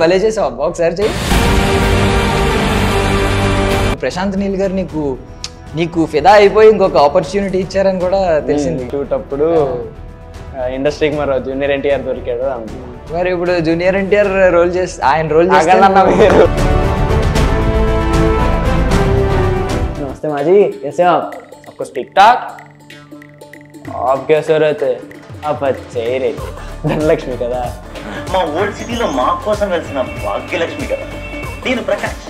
భలే చేసావు అబ్బా, ఒకసారి చెయ్యి. ప్రశాంత్ నీల్ గారు నీకు ఫిదా అయిపోయి ఇంకొక ఆపర్చునిటీ ఇచ్చారని కూడా తెలిసింది. షూట్ అప్పుడు ఇండస్ట్రీకి మరో జూనియర్ ఎన్టీఆర్ దొరికాడు. మరి ఇప్పుడు జూనియర్ ఎన్టీఆర్ రోల్ చేసి ఆయన రోల్ చేస్తానన్నా మీరు. नमस्ते माँ जी, कैसे हो आप? आपको टिक टाक आप कैसे रहते? आप अच्छे ही रहते. ధనలక్ష్మి కదా మా ఓల్డ్ సిటీలో మా కోసం వెళ్సిన భాగ్యలక్ష్మి కదా నేను ప్రకాష్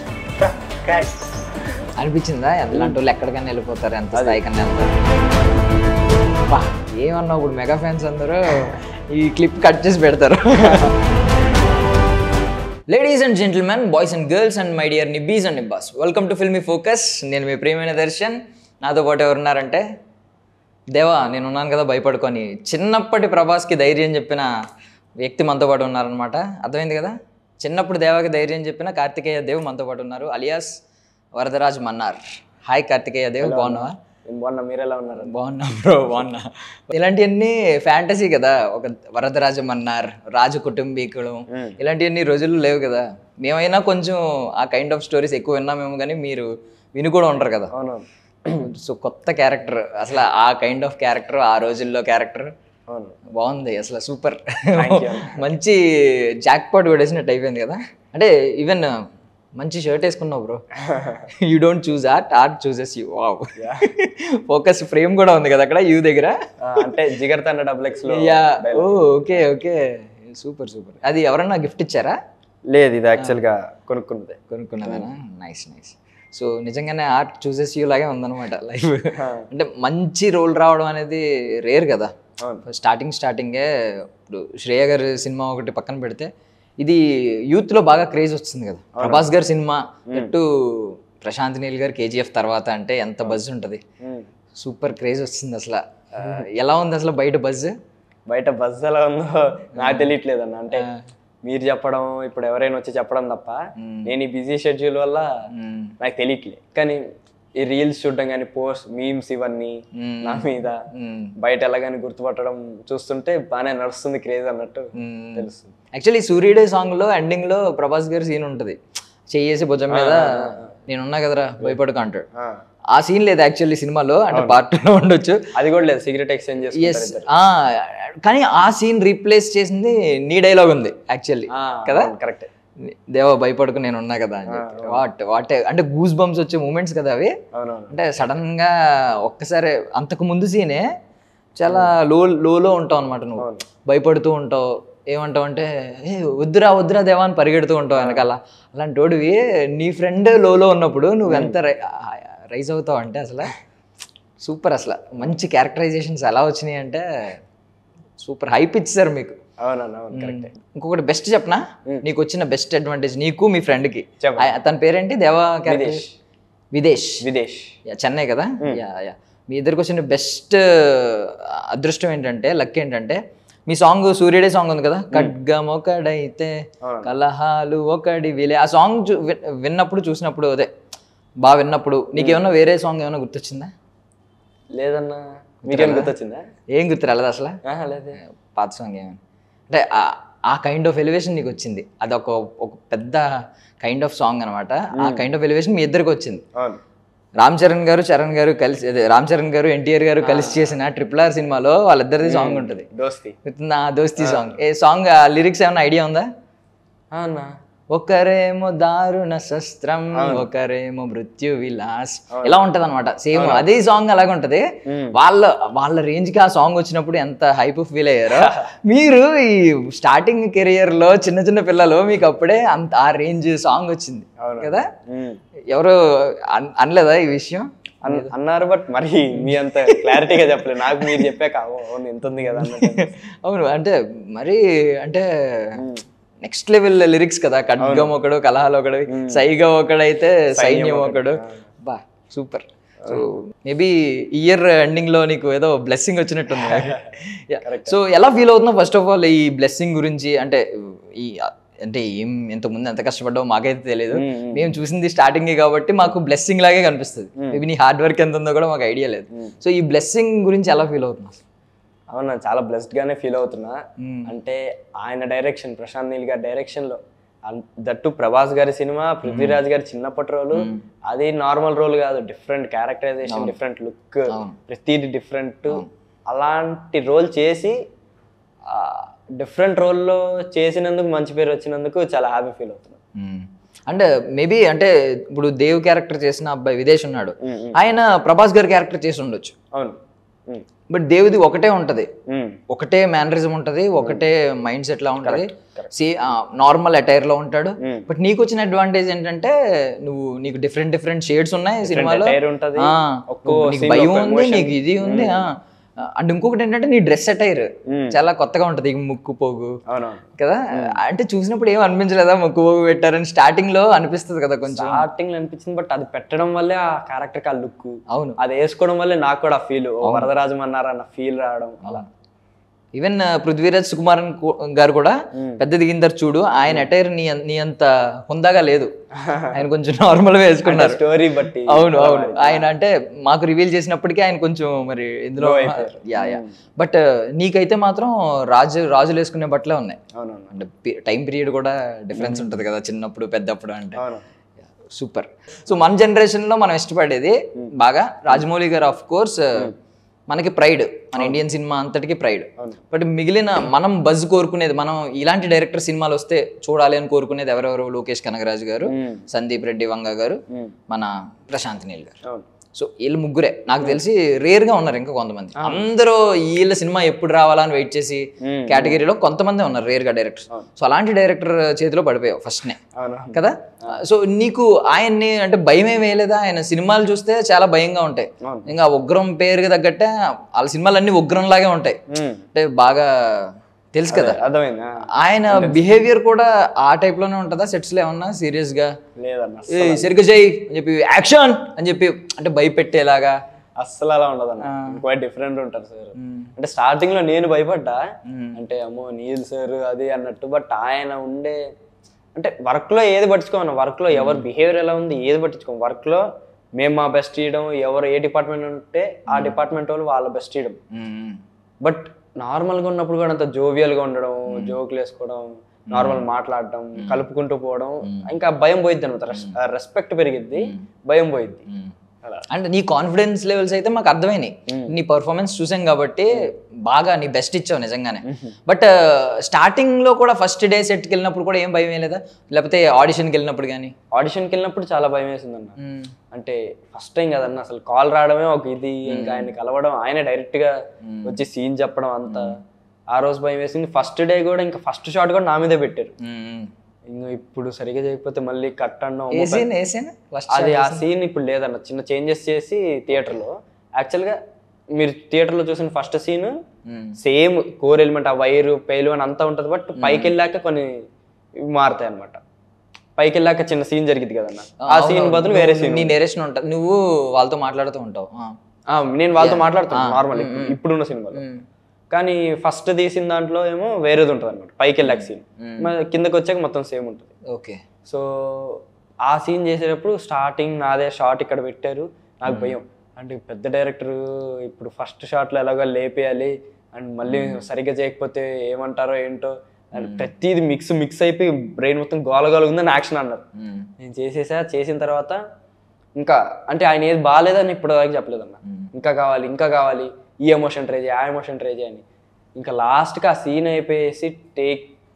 అనిపించిందా? ఎలాంటి వాళ్ళు ఎక్కడికైనా వెళ్ళిపోతారు, ఎంత స్థాయికన్నా వెళ్తారు. ఏమన్నా ఇప్పుడు మెగా ఫ్యాన్స్ అందరూ ఈ క్లిప్ కట్ చేసి పెడతారు. Ladies and gentlemen, boys and girls and my dear nibbies and nibbas, welcome to Filmy Focus. నేను మీ ప్రియమైన దర్శన్. నాతో పాటు ఎవరున్నారంటే దేవా, నేను ఉన్నాను కదా భయపడుకొని. చిన్నప్పటి ప్రభాస్కి ధైర్యం చెప్పిన వ్యక్తి మనతో పాటు ఉన్నారనమాట. అర్థమైంది కదా? చిన్నప్పుడు దేవాకి ధైర్యం చెప్పిన కార్తికేయ దేవ్ మనతో పాటు ఉన్నారు, అలియాస్ వరదరాజ్ మన్నార్. హాయ్ కార్తికేయ దేవ్, బాగున్నావా? బాగున్నా, మీరు ఎలా ఉన్నారు? బాగున్నా బ్రో, బాగున్నా. ఇలాంటివన్నీ ఫ్యాంటసీ కదా, ఒక వరదరాజ మన్నార్, రాజు కుటుంబీకులు, ఇలాంటివన్నీ రోజుల్లో లేవు కదా. మేమైనా కొంచెం ఆ కైండ్ ఆఫ్ స్టోరీస్ ఎక్కువ విన్నామేమో, కానీ మీరు విని కూడా ఉంటారు కదా. సో కొత్త క్యారెక్టర్, అసలు ఆ కైండ్ ఆఫ్ క్యారెక్టర్, ఆ రోజుల్లో క్యారెక్టర్ బాగుంది అసలు, సూపర్. మంచి జాక్ పాట్ కొట్టేసినట్టు అయిపోయింది కదా. అంటే ఈవెన్ మంచి షర్ట్ వేసుకున్నావు bro. You don't choose art chooses you. Wow, focus frame కూడా ఉంది కదా అక్కడ యూ దగ్గర. అంటే జిగర్ తండ డబ్ల్ఎక్స్ లో. Yeah, oh okay okay, super super. అది ఎవరన్నా గిఫ్ట్ ఇచ్చారా? లేదు, ఇది యాక్చువల్గా కొనుక్కున్నదేనా? Nice nice. సో నిజంగానే ఆర్ట్ చూసెస్ యూ లాగే ఉందన్నమాట లైఫ్. అంటే మంచి రోల్ రావడం అనేది రేర్ కదా. స్టార్టింగే ఇప్పుడు శ్రేయ గారి సినిమా ఒకటి పక్కన పెడితే, ఇది యూత్లో బాగా క్రేజ్ వస్తుంది కదా. ప్రభాస్ గారి సినిమా ఎట్టు ప్రశాంత్ నీల్ గారు కేజీఎఫ్ తర్వాత అంటే ఎంత బజ్ ఉంటుంది, సూపర్ క్రేజ్ వస్తుంది అసలు. ఎలా ఉంది అసలు బయట బజ్? ఎలా ఉందో నాకు తెలియట్లేదు అన్న. అంటే మీరు చెప్పడం, ఇప్పుడు ఎవరైనా వచ్చి చెప్పడం తప్ప నేను ఈ బిజీ షెడ్యూల్ వల్ల నాకు తెలియట్లేదు. కానీ ఈ రీల్స్ చూడడం కానీ, పోస్ట్ మీమ్స్ ఇవన్నీ నా మీద బయట ఎలాగని గుర్తుపట్టడం చూస్తుంటే బాగానే నడుస్తుంది క్రేజ్ అన్నట్టు తెలుస్తుంది. యాక్చువల్లీ సూర్యుడే సాంగ్ లో ఎండింగ్ లో ప్రభాస్ గారి సీన్ ఉంటుంది, చెయ్యేసి భుజం మీద నేనున్నా కదరా భయపడుకు అంటాడు. ఆ సీన్ లేదు యాక్చువల్లీ సినిమాలో, అంటే పార్ట్ లో ఉండొచ్చు. అది కూడా లేదు, సిగరెట్ ఎక్స్చేంజ్ చేస్తారు. కానీ ఆ సీన్ రీప్లేస్ చేసింది నీ డైలాగ్ ఉంది యాక్చువల్లీ కదా. కరెక్ట్. దేవా భయపడుకు నేను ఉన్నా కదా అని చెప్పి. వాట్ అంటే గూస్ బంప్స్ వచ్చే మూమెంట్స్ కదా అవి. అంటే సడన్ గా ఒక్కసారి అంతకు ముందు సీనే చాలా లోలో ఉంటావు అనమాట. నువ్వు భయపడుతూ ఉంటావు, ఏమంటావు అంటే ఏ వద్దురా దేవా అని పరిగెడుతూ ఉంటావు వెనకాల. అలాంటి వాడివి నీ ఫ్రెండ్ లోలో ఉన్నప్పుడు నువ్వు ఎంత రైజ్ అవుతావు అంటే అసలు సూపర్. అసలు మంచి క్యారెక్టరైజేషన్స్ ఎలా వచ్చినాయి అంటే సూపర్ హైప్ ఇచ్చారు మీకు. ఇంకొకటి బెస్ట్ చెప్పనా, నీకు వచ్చిన బెస్ట్ అడ్వాంటేజ్ నీకు మీ ఫ్రెండ్కి. తన పేరేంటి? దేవా విదేశ్. చెన్నై కదా. మీ ఇద్దరికి వచ్చిన బెస్ట్ అదృష్టం ఏంటంటే, లక్ ఏంటంటే, మీ సాంగ్ సూర్యుడే సాంగ్ ఉంది కదా, ఖడ్గం ఒకడైతే కలహాలు ఒకడి విలే. ఆ సాంగ్ విన్నప్పుడు చూసినప్పుడు అదే బాగా విన్నప్పుడు నీకేమన్నా వేరే సాంగ్ ఏమైనా గుర్తొచ్చిందా? లేదన్నా. మీకేం గుర్తొచ్చిందా? ఏం గుర్తు రాలేదు అసలు? లేదు. పాత సాంగ్ ఏమైనా అంటే ఆ కైండ్ ఆఫ్ ఎలివేషన్ నీకు వచ్చింది, అది ఒక పెద్ద కైండ్ ఆఫ్ సాంగ్ అనమాట. ఆ కైండ్ ఆఫ్ ఎలివేషన్ మీ ఇద్దరికి వచ్చింది. రామ్ చరణ్ గారు కలిసి, అదే రామ్ చరణ్ గారు ఎన్టీఆర్ గారు కలిసి చేసిన RRR సినిమాలో వాళ్ళిద్దరిది సాంగ్ ఉంటుంది, దోస్తీ సాంగ్. ఏ సాంగ్ లిరిక్స్ ఏమైనా ఐడియా ఉందా? ఒకరేమో దారుణ శస్త్రం, ఒకరేమో మృత్యు విలాస్, ఇలా ఉంటది అనమాట. సేమ్ అదే సాంగ్ అలాగే ఉంటది. వాళ్ళ రేంజ్ కి ఆ సాంగ్ వచ్చినప్పుడు ఎంత హైప్ ఫీల్ అయ్యారో మీరు. ఈ స్టార్టింగ్ కెరియర్ లో చిన్న పిల్లలు, మీకు అప్పుడే అంత ఆ రేంజ్ సాంగ్ వచ్చింది కదా. ఎవరు అనలేదా ఈ విషయం? అన్నారు, బట్ మరి మీ అంత క్లారిటీగా చెప్పలేదు నాకు. మీరు చెప్పాక ఎంత ఉంది కదా. అవును, అంటే మరి అంటే నెక్స్ట్ లెవెల్ లిరిక్స్ కదా. ఖడ్గం ఒకడు, కలహాలు ఒకడు, సైగా ఒకడైతే సైన్యం ఒకడు. బా super. So maybe year ending లో నీకు ఏదో బ్లెస్సింగ్ వచ్చినట్టుంది. సో ఎలా ఫీల్ అవుతున్నావు ఫస్ట్ ఆఫ్ ఆల్ ఈ బ్లెస్సింగ్ గురించి? అంటే ఇంతకుముందు ఎంత కష్టపడ్డావు మాకైతే తెలియదు, మేము చూసింది స్టార్టింగ్ కాబట్టి మాకు బ్లెస్సింగ్ లాగే కనిపిస్తుంది. మేబీ నీ హార్డ్ వర్క్ ఎంత ఉందో కూడా మాకు ఐడియా లేదు. సో ఈ బ్లెస్సింగ్ గురించి ఎలా ఫీల్ అవుతున్నావు? అవునా, చాలా బ్లెస్డ్ గానే ఫీల్ అవుతున్నా. అంటే ఆయన డైరెక్షన్, ప్రశాంత్ నీల్ గారి డైరెక్షన్ లో దట్టు ప్రభాస్ గారి సినిమా, పృథ్వీరాజ్ గారి చిన్నప్పటి రోలు, అది నార్మల్ రోల్ కాదు, డిఫరెంట్ క్యారెక్టరైజేషన్, డిఫరెంట్ లుక్, ప్రతిది డిఫరెంట్. అలాంటి రోల్ చేసి డిఫరెంట్ రోల్లో చేసినందుకు మంచి పేరు వచ్చినందుకు చాలా హ్యాపీ ఫీల్ అవుతున్నాను. అంటే మేబీ అంటే ఇప్పుడు దేవ్ క్యారెక్టర్ చేసిన అబ్బాయి విదేశ్ ఉన్నాడు, ఆయన ప్రభాస్ గారి క్యారెక్టర్ చేసి ఉండొచ్చు. అవును. బట్ దేవుది ఒకటే ఉంటది, ఒకటే మేనరిజం ఉంటది, ఒకటే మైండ్ సెట్ లా ఉంటది, నార్మల్ అటైర్ లో ఉంటాడు. బట్ నీకు వచ్చిన అడ్వాంటేజ్ ఏంటంటే నీకు డిఫరెంట్ షేడ్స్ ఉన్నాయి సినిమాలో, నీకు భయం ఉంది, నీకు ఇది ఉంది. అండ్ ఇంకొకటి ఏంటంటే నీ డ్రెస్ అటైర్ చాలా కొత్తగా ఉంటది, ముక్కు పోగు కదా. అంటే చూసినప్పుడు ఏం అనిపించలేదా ముక్కు పోగు పెట్టారని? స్టార్టింగ్ లో అనిపిస్తుంది కదా, కొంచెం స్టార్టింగ్ లో అనిపించింది. బట్ అది పెట్టడం వల్లే ఆ క్యారెక్టర్ కి ఆ లుక్, అవును, అది వేసుకోవడం వల్లే నాకు కూడా ఫీల్ వరదరాజం అన్నారన్న ఫీల్ రావడం. అలా ఈవెన్ పృథ్వీరాజ్ సుకుమారన్ గారు కూడా పెద్ద దిగిందరు చూడు, ఆయన అటైర్ నీ అంత హుందాగా లేదు, ఆయన కొంచెం నార్మల్ గా వేసుకున్నారు స్టోరీ బట్టి. అవును అవును, ఆయన అంటే మాకు రివీల్ చేసినప్పటికీ ఆయన కొంచెం మరి ఇందులో బట్ నీకైతే మాత్రం రాజులు వేసుకునే బట్టలే ఉన్నాయి. అంటే టైం పీరియడ్ కూడా డిఫరెన్స్ ఉంటది కదా, చిన్నప్పుడు పెద్దప్పుడు అంటే. సూపర్. సో మన జనరేషన్ లో మనం ఇష్టపడేది బాగా రాజమౌళి గారు, ఆఫ్ కోర్స్ మనకి ప్రైడ్, మన ఇండియన్ సినిమా అంతటికి ప్రైడ్. బట్ మిగిలిన మనం బజ్ కోరుకునేది, మనం ఇలాంటి డైరెక్టర్ సినిమాలు వస్తే చూడాలి అని కోరుకునేది ఎవరెవరు? లోకేష్ కనగరాజు గారు, సందీప్ రెడ్డి వంగ గారు, మన ప్రశాంత్ నీల్ గారు. సో వీళ్ళు ముగ్గురే నాకు తెలిసి, రేర్ గా ఉన్నారు ఇంకా కొంతమంది. అందరూ వీళ్ళ సినిమా ఎప్పుడు రావాలా అని వెయిట్ చేసి కేటగిరీలో కొంతమంది ఉన్నారు రేర్ గా డైరెక్టర్స్. సో అలాంటి డైరెక్టర్ చేతిలో పడిపోయావు ఫస్ట్ నే కదా. సో నీకు ఆయన్ని అంటే భయం ఏం వేయలేదా? ఆయన సినిమాలు చూస్తే చాలా భయంగా ఉంటాయి, ఇంకా ఉగ్రం పేరుకి తగ్గట్టే వాళ్ళ సినిమాలు అన్ని ఉగ్రం లాగే ఉంటాయి, అంటే బాగా తెలుసు కదా. అర్థమైంది. ఆయన బిహేవియర్ కూడా ఆ టైప్ లోనే ఉంటుందా సెట్స్ లో? ఏమన్నా సీరియస్ గా సరిగ్గా చేయి అని చెప్పి, యాక్షన్ అని చెప్పి అంటే భయపెట్టేలాగా అస్సలు అలా ఉండదు అన్న, క్వైట్ డిఫరెంట్ ఉంటారు సార్. అంటే స్టార్టింగ్ లో నేను భయపడ్డా, అంటే అమ్మో నీల్ సార్ అది అన్నట్టు. బట్ ఆయన ఉండే అంటే వర్క్ లో ఏది పట్టించుకోమన్నా, వర్క్ లో ఎవరు బిహేవియర్ ఎలా ఉంది ఏది పట్టించుకోం. వర్క్ లో మేము మా బెస్ట్ ఇవ్వడం, ఎవరు ఏ డిపార్ట్మెంట్ ఉంటే ఆ డిపార్ట్మెంట్ వాళ్ళు వాళ్ళ బెస్ట్ ఇవ్వడం. బట్ నార్మల్గా ఉన్నప్పుడు కూడా అంత జోవియల్గా ఉండడం, జోకులు వేసుకోవడం, నార్మల్ మాట్లాడడం, కలుపుకుంటూ పోవడం, ఇంకా భయం పోయిద్ది అనమాట. రెస్పెక్ట్ పెరిగిద్ది, భయం పోయిద్ది. అంటే నీ కాన్ఫిడెన్స్ లెవెల్స్ అయితే మాకు అర్థమైనాయి, నీ పర్ఫార్మెన్స్ చూసాం కాబట్టి బాగా నీ బెస్ట్ ఇచ్చావు నిజంగానే. బట్ స్టార్టింగ్ లో కూడా ఫస్ట్ డే సెట్కి వెళ్ళినప్పుడు కూడా ఏం భయం వేయలేదా? లేకపోతే ఆడిషన్కి వెళ్ళినప్పుడు కానీ? ఆడిషన్కి వెళ్ళినప్పుడు చాలా భయం వేసిందన్న. అంటే ఫస్ట్ టైం కదన్న, అసలు కాల్ రావడమే ఒక ఇది, ఇంకా ఆయన కలవడం, ఆయన డైరెక్ట్ గా వచ్చి సీన్ చెప్పడం అంతా. ఆ రోజు భయం వేసింది. ఫస్ట్ డే కూడా ఇంకా ఫస్ట్ షాట్ కూడా నా మీదే పెట్టారు. ఇంకా ఇప్పుడు సరిగా చేయకపోతే మళ్ళీ కట్ అన్నాం. అది ఆ సీన్ ఇప్పుడు లేదన్న, చిన్న చేంజెస్ చేసి థియేటర్లో. యాక్చువల్గా మీరు థియేటర్లో చూసిన first scene same core element, ఆ వైరు పేలు అని అంతా ఉంటుంది. బట్ పైకి వెళ్ళాక కొన్ని మారుతాయి అనమాట. పైకి వెళ్ళాక చిన్న సీన్ జరిగింది కదన్న, ఆ సీన్ బదులు వేరే సీన్. నీ నేరేషన్ ఉంటుంది, నువ్వు వాళ్ళతో మాట్లాడుతూ ఉంటావు. నేను వాళ్ళతో మాట్లాడుతాను నార్మల్ ఇప్పుడున్న సినిమాలో. కానీ ఫస్ట్ తీసిన దాంట్లో ఏమో వేరేది ఉంటుంది అనమాట, పైకి వెళ్ళాక సీన్. కిందకి వచ్చాక మొత్తం సేమ్ ఉంటుంది. ఓకే. సో ఆ సీన్ చేసేటప్పుడు స్టార్టింగ్ నాదే షాట్ ఇక్కడ పెట్టారు, నాకు భయం. అంటే పెద్ద డైరెక్టర్ ఇప్పుడు ఫస్ట్ షాట్లో ఎలాగో లేపేయాలి, అండ్ మళ్ళీ సరిగ్గా చేయకపోతే ఏమంటారో ఏంటో, ప్రతిది మిక్స్ అయిపోయి బ్రెయిన్ మొత్తం గోలగోల ఉందని యాక్షన్ అన్నారు. నేను చేసిన తర్వాత ఇంకా అంటే ఆయన ఏది బాగాలేదని ఇప్పటిదాకా చెప్పలేదన్న. ఇంకా కావాలి, ఈ ఎమోషన్ ట్రై చేయి, ఆ ఎమోషన్ ట్రై చేయని. ఇంకా లాస్ట్కి ఆ సీన్ అయిపోయేసి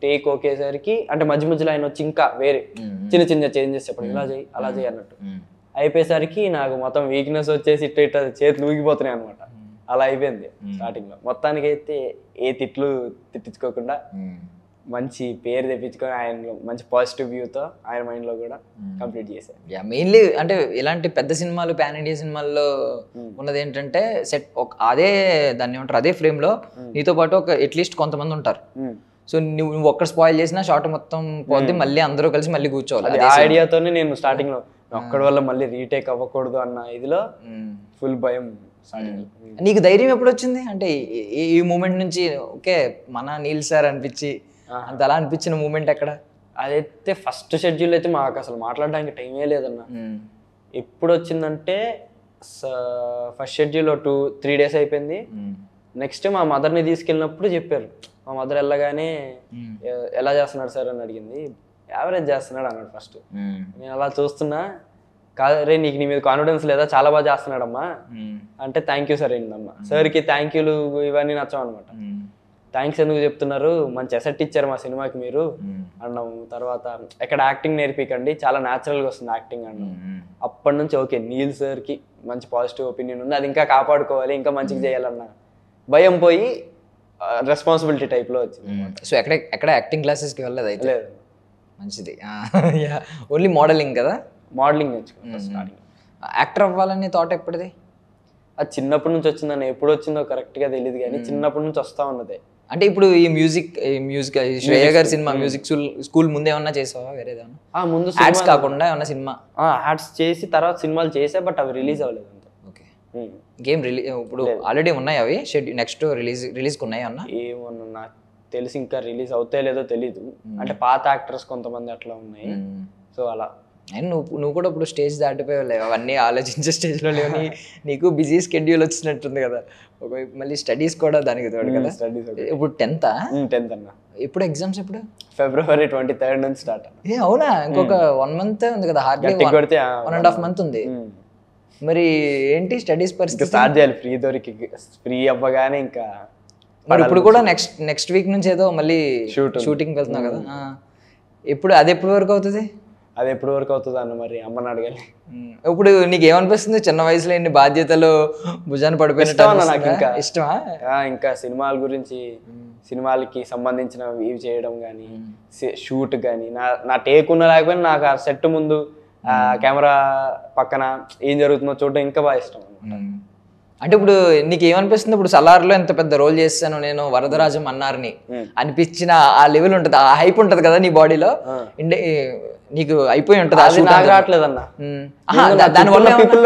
టేక్ ఒకేసరికి, అంటే మధ్యలో ఆయన వచ్చి ఇంకా వేరే చిన్న చేంజెస్ చెప్పడం, ఇలా చేయి అలా చేయి అన్నట్టు అయిపోయేసరికి నాకు మొత్తం వీక్నెస్ వచ్చేసి ఇట్లా చేతులు ఊగిపోతున్నాయి అనమాట. అలా అయిపోయింది స్టార్టింగ్ లో. మొత్తానికి అయితే ఏ తిట్టించుకోకుండా మంచి పేరు తెప్పించుకొని ఆయన మంచి పాజిటివ్ వ్యూతో ఆయన మైండ్ లో కూడా కంప్లీట్ చేశారు. మెయిన్లీ అంటే ఇలాంటి పెద్ద సినిమాలు, పాన్ ఇండియా సినిమాల్లో ఉన్నది ఏంటంటే సెట్ అదే దాన్ని ఏమంటారు, అదే ఫ్రేమ్ లో నీతో పాటు ఒక అట్లీస్ట్ కొంతమంది ఉంటారు. సో నువ్వు ఒక్కడ స్పాయిల్ చేసినా షార్ట్ మొత్తం పోతే మళ్ళీ అందరూ కలిసి మళ్ళీ కూర్చోవాలి. ఆ ఐడియాతోనే నేను స్టార్టింగ్ లో ఒక్కడి వల్ల మళ్ళీ రీటేక్ అవ్వకూడదు అన్న ఇదిలో ఫుల్ భయం. నీకు ధైర్యం ఎప్పుడు వచ్చింది? అంటే ఈ మూమెంట్ నుంచి ఓకే మన నీల్ సార్ అనిపించి అంత అలా అనిపించిన మూమెంట్ ఎక్కడ? అదైతే ఫస్ట్ షెడ్యూల్ అయితే మాకు అసలు మాట్లాడడానికి టైమే లేదన్న. ఎప్పుడు వచ్చిందంటే ఫస్ట్ షెడ్యూల్ 2-3 days అయిపోయింది. నెక్స్ట్ మా మదర్ని తీసుకెళ్ళినప్పుడు చెప్పారు. మా మదర్ వెళ్ళగానే ఎలా చేస్తున్నారు సార్ అని అడిగింది. యావరేజ్ చేస్తున్నాడు అన్నాడు ఫస్ట్. నేను అలా చూస్తున్నా, కాదు రే నీకు నీ మీద కాన్ఫిడెన్స్ లేదా, చాలా బాగా చేస్తున్నాడమ్మా అంటే థ్యాంక్ యూ సార్ ఏంటమ్మా. సార్కి థ్యాంక్ యూలు ఇవన్నీ నచ్చం అనమాట. థ్యాంక్స్ ఎందుకు చెప్తున్నారు, మంచి అసెట్ ఇచ్చారు మా సినిమాకి మీరు అన్నాము. తర్వాత ఎక్కడ యాక్టింగ్ నేర్పికండి, చాలా న్యాచురల్గా వస్తుంది యాక్టింగ్ అన్నాం. అప్పటి నుంచి ఓకే నీల్ సార్కి మంచి పాజిటివ్ ఒపీనియన్ ఉంది, అది ఇంకా కాపాడుకోవాలి, ఇంకా మంచిగా చేయాలన్న భయం పోయి రెస్పాన్సిబిలిటీ టైప్లో వచ్చింది. సో ఎక్కడ యాక్టింగ్ క్లాసెస్కి వెళ్ళలేదు అయితే? లేదు. మంచిది. ఓన్లీ మోడలింగ్ కదా? మోడలింగ్ నేర్చుకున్నాను స్టార్టింగ్. యాక్టర్ అవ్వాలని థాట్ ఎప్పటిది? అది చిన్నప్పటి నుంచి వచ్చిందని, ఎప్పుడు వచ్చిందో కరెక్ట్గా తెలియదు కానీ చిన్నప్పటి నుంచి వస్తూ ఉన్నదే. అంటే ఇప్పుడు ఈ మ్యూజిక్ శ్రేయ గారి సినిమా మ్యూజిక్ స్కూల్ ముందు ఏమన్నా చేసావా వేరేదేమన్నా? ముందు యాడ్స్ కాకుండా ఏమన్నా సినిమా? యాడ్స్ చేసి తర్వాత సినిమాలు చేసా, బట్ అవి రిలీజ్ అవ్వలేదు అంతే. ఓకే. గేమ్ రిలీజ్ ఇప్పుడు ఆల్రెడీ ఉన్నాయి అవి షెడ్యూల్, నెక్స్ట్ రిలీజ్కి ఉన్నాయి అన్న? ఏమన్నా నాకు తెలిసి ఇంకా రిలీజ్ అవుతాయో లేదో తెలీదు. అంటే పాత యాక్టర్స్ కొంతమంది అట్లా ఉన్నాయి, సో అలా. అండ్ నువ్వు కూడా ఇప్పుడు స్టేజ్ దాటిపోయావు, అవన్నీ ఆలోచించే స్టేజ్లో లేవు. నీకు బిజీ స్కెడ్యూల్ వచ్చినట్టుంది కదా, ఒకవైపు మళ్ళీ స్టడీస్ కూడా దానికి తోడు కదా. ఇప్పుడు 10th అన్న. ఎప్పుడు ఎగ్జామ్స్? ఎప్పుడు? February 23rd నుంచి స్టార్ట్. అవునా? ఇంకొక 1 month ఉంది కదా, హార్డ్లీ 1.5 month ఉంది. మరి ఏంటి స్టడీస్ పరిస్థితి? స్టార్ట్ చేయాలి, ఫ్రీ అవ్వగానే ఇంకా. మరి ఇప్పుడు కూడా నెక్స్ట్ వీక్ నుంచి ఏదో మళ్ళీ షూటింగ్ వెళ్తున్నావు కదా, అది ఎప్పుడు వరకు అవుతుంది? అది ఎప్పటి వరకు అవుతుంది అన్న, మరి అమ్మని అడగాలి. ఇప్పుడు నీకు ఏమనిపిస్తుంది, చిన్న వయసులో ఎన్ని బాధ్యతలు భుజాన్ని పడిపోయినట్టు? నాకు ఇంకా ఇష్టమా? ఇంకా సినిమాల గురించి, సినిమాలకి సంబంధించిన ఇవి చేయడం కానీ, షూట్ కానీ, నా టేక్ ఉన్న లేకపోయినా నాకు ఆ సెట్ ముందు కెమెరా పక్కన ఏం జరుగుతుందో చూడడం ఇంకా బాగా ఇష్టం. అంటే ఇప్పుడు నీకు ఏమనిపిస్తుంది, ఇప్పుడు సలార్లో ఎంత పెద్ద రోల్ చేస్తాను నేను, వరదరాజం అన్నారని అనిపించిన ఆ లెవెల్ ఉంటుంది, ఆ హైప్ ఉంటుంది కదా నీ బాడీలో, నీకు అయిపోయి ఉంటుంది. అది నాకు రావట్లేదన్న. దానివల్ల పీపుల్